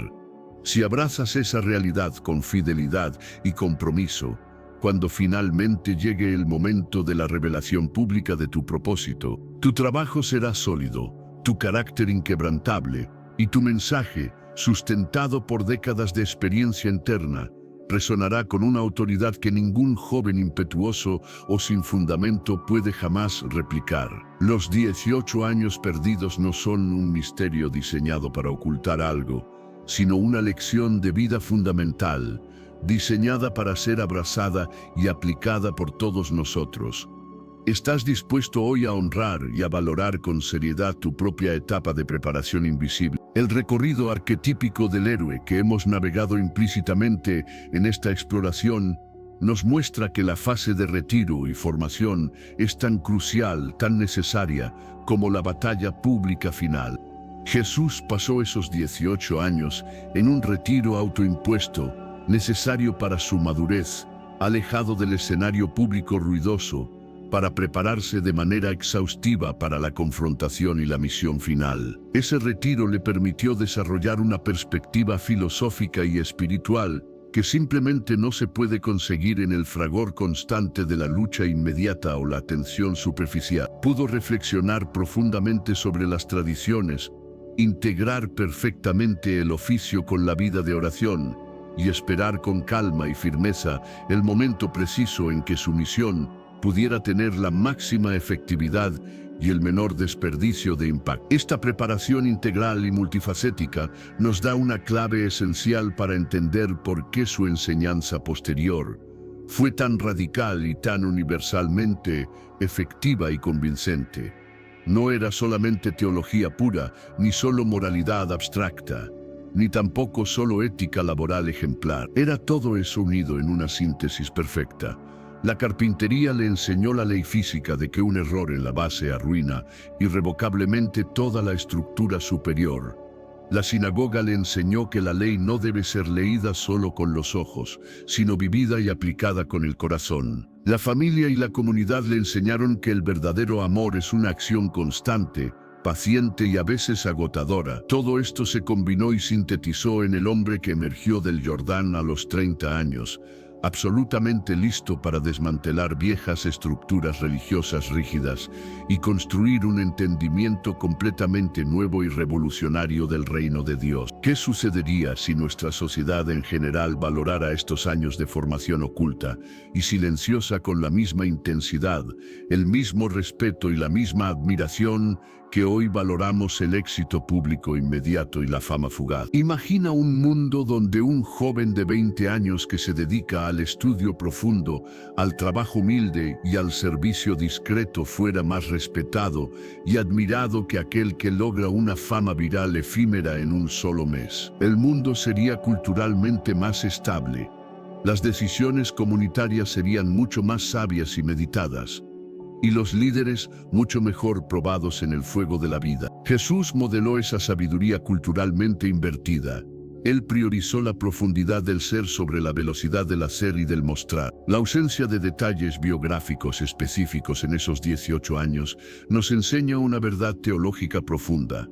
Si abrazas esa realidad con fidelidad y compromiso, cuando finalmente llegue el momento de la revelación pública de tu propósito, tu trabajo será sólido, tu carácter inquebrantable y tu mensaje, sustentado por décadas de experiencia interna, resonará con una autoridad que ningún joven impetuoso o sin fundamento puede jamás replicar. Los 18 años perdidos no son un misterio diseñado para ocultar algo, sino una lección de vida fundamental, diseñada para ser abrazada y aplicada por todos nosotros. ¿Estás dispuesto hoy a honrar y a valorar con seriedad tu propia etapa de preparación invisible? El recorrido arquetípico del héroe que hemos navegado implícitamente en esta exploración nos muestra que la fase de retiro y formación es tan crucial, tan necesaria, como la batalla pública final. Jesús pasó esos 18 años en un retiro autoimpuesto, necesario para su madurez, alejado del escenario público ruidoso, para prepararse de manera exhaustiva para la confrontación y la misión final. Ese retiro le permitió desarrollar una perspectiva filosófica y espiritual que simplemente no se puede conseguir en el fragor constante de la lucha inmediata o la tensión superficial. Pudo reflexionar profundamente sobre las tradiciones, integrar perfectamente el oficio con la vida de oración y esperar con calma y firmeza el momento preciso en que su misión pudiera tener la máxima efectividad y el menor desperdicio de impacto. Esta preparación integral y multifacética nos da una clave esencial para entender por qué su enseñanza posterior fue tan radical y tan universalmente efectiva y convincente. No era solamente teología pura, ni solo moralidad abstracta, ni tampoco solo ética laboral ejemplar. Era todo eso unido en una síntesis perfecta. La carpintería le enseñó la ley física de que un error en la base arruina irrevocablemente toda la estructura superior. La sinagoga le enseñó que la ley no debe ser leída solo con los ojos, sino vivida y aplicada con el corazón. La familia y la comunidad le enseñaron que el verdadero amor es una acción constante, paciente y a veces agotadora. Todo esto se combinó y sintetizó en el hombre que emergió del Jordán a los 30 años, absolutamente listo para desmantelar viejas estructuras religiosas rígidas y construir un entendimiento completamente nuevo y revolucionario del reino de Dios. ¿Qué sucedería si nuestra sociedad en general valorara estos años de formación oculta y silenciosa con la misma intensidad, el mismo respeto y la misma admiración que hoy valoramos el éxito público inmediato y la fama fugaz? Imagina un mundo donde un joven de 20 años que se dedica al estudio profundo, al trabajo humilde y al servicio discreto fuera más respetado y admirado que aquel que logra una fama viral efímera en un solo mes. El mundo sería culturalmente más estable. Las decisiones comunitarias serían mucho más sabias y meditadas, y los líderes mucho mejor probados en el fuego de la vida. Jesús modeló esa sabiduría culturalmente invertida. Él priorizó la profundidad del ser sobre la velocidad del hacer y del mostrar. La ausencia de detalles biográficos específicos en esos 18 años nos enseña una verdad teológica profunda.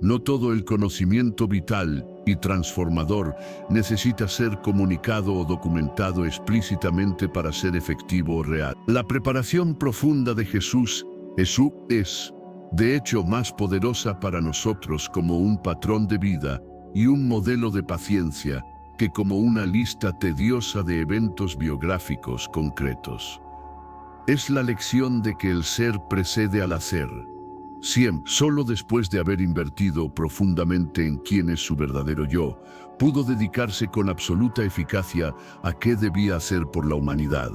No todo el conocimiento vital y transformador necesita ser comunicado o documentado explícitamente para ser efectivo o real. La preparación profunda de Jesús es, de hecho, más poderosa para nosotros como un patrón de vida y un modelo de paciencia que como una lista tediosa de eventos biográficos concretos. Es la lección de que el ser precede al hacer. Solo después de haber invertido profundamente en quién es su verdadero yo, pudo dedicarse con absoluta eficacia a qué debía hacer por la humanidad.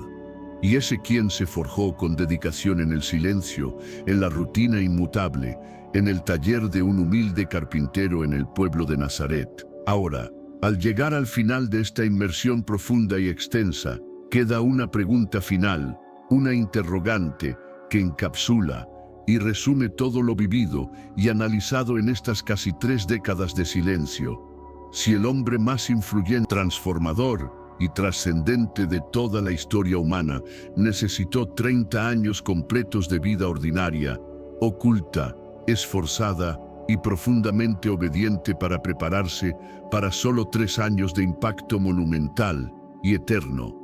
Y ese quién se forjó con dedicación en el silencio, en la rutina inmutable, en el taller de un humilde carpintero en el pueblo de Nazaret. Ahora, al llegar al final de esta inmersión profunda y extensa, queda una pregunta final, una interrogante que encapsula y resume todo lo vivido y analizado en estas casi 3 décadas de silencio. Si el hombre más influyente, transformador y trascendente de toda la historia humana necesitó 30 años completos de vida ordinaria, oculta, esforzada y profundamente obediente para prepararse para solo 3 años de impacto monumental y eterno,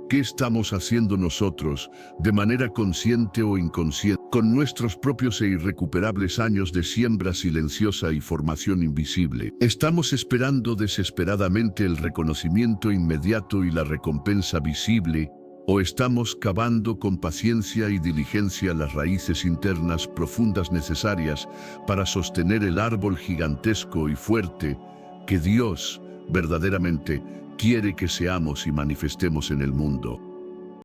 ¿qué estamos haciendo nosotros, de manera consciente o inconsciente, con nuestros propios e irrecuperables años de siembra silenciosa y formación invisible? ¿Estamos esperando desesperadamente el reconocimiento inmediato y la recompensa visible, o estamos cavando con paciencia y diligencia las raíces internas profundas necesarias para sostener el árbol gigantesco y fuerte que Dios verdaderamente quiere que seamos y manifestemos en el mundo?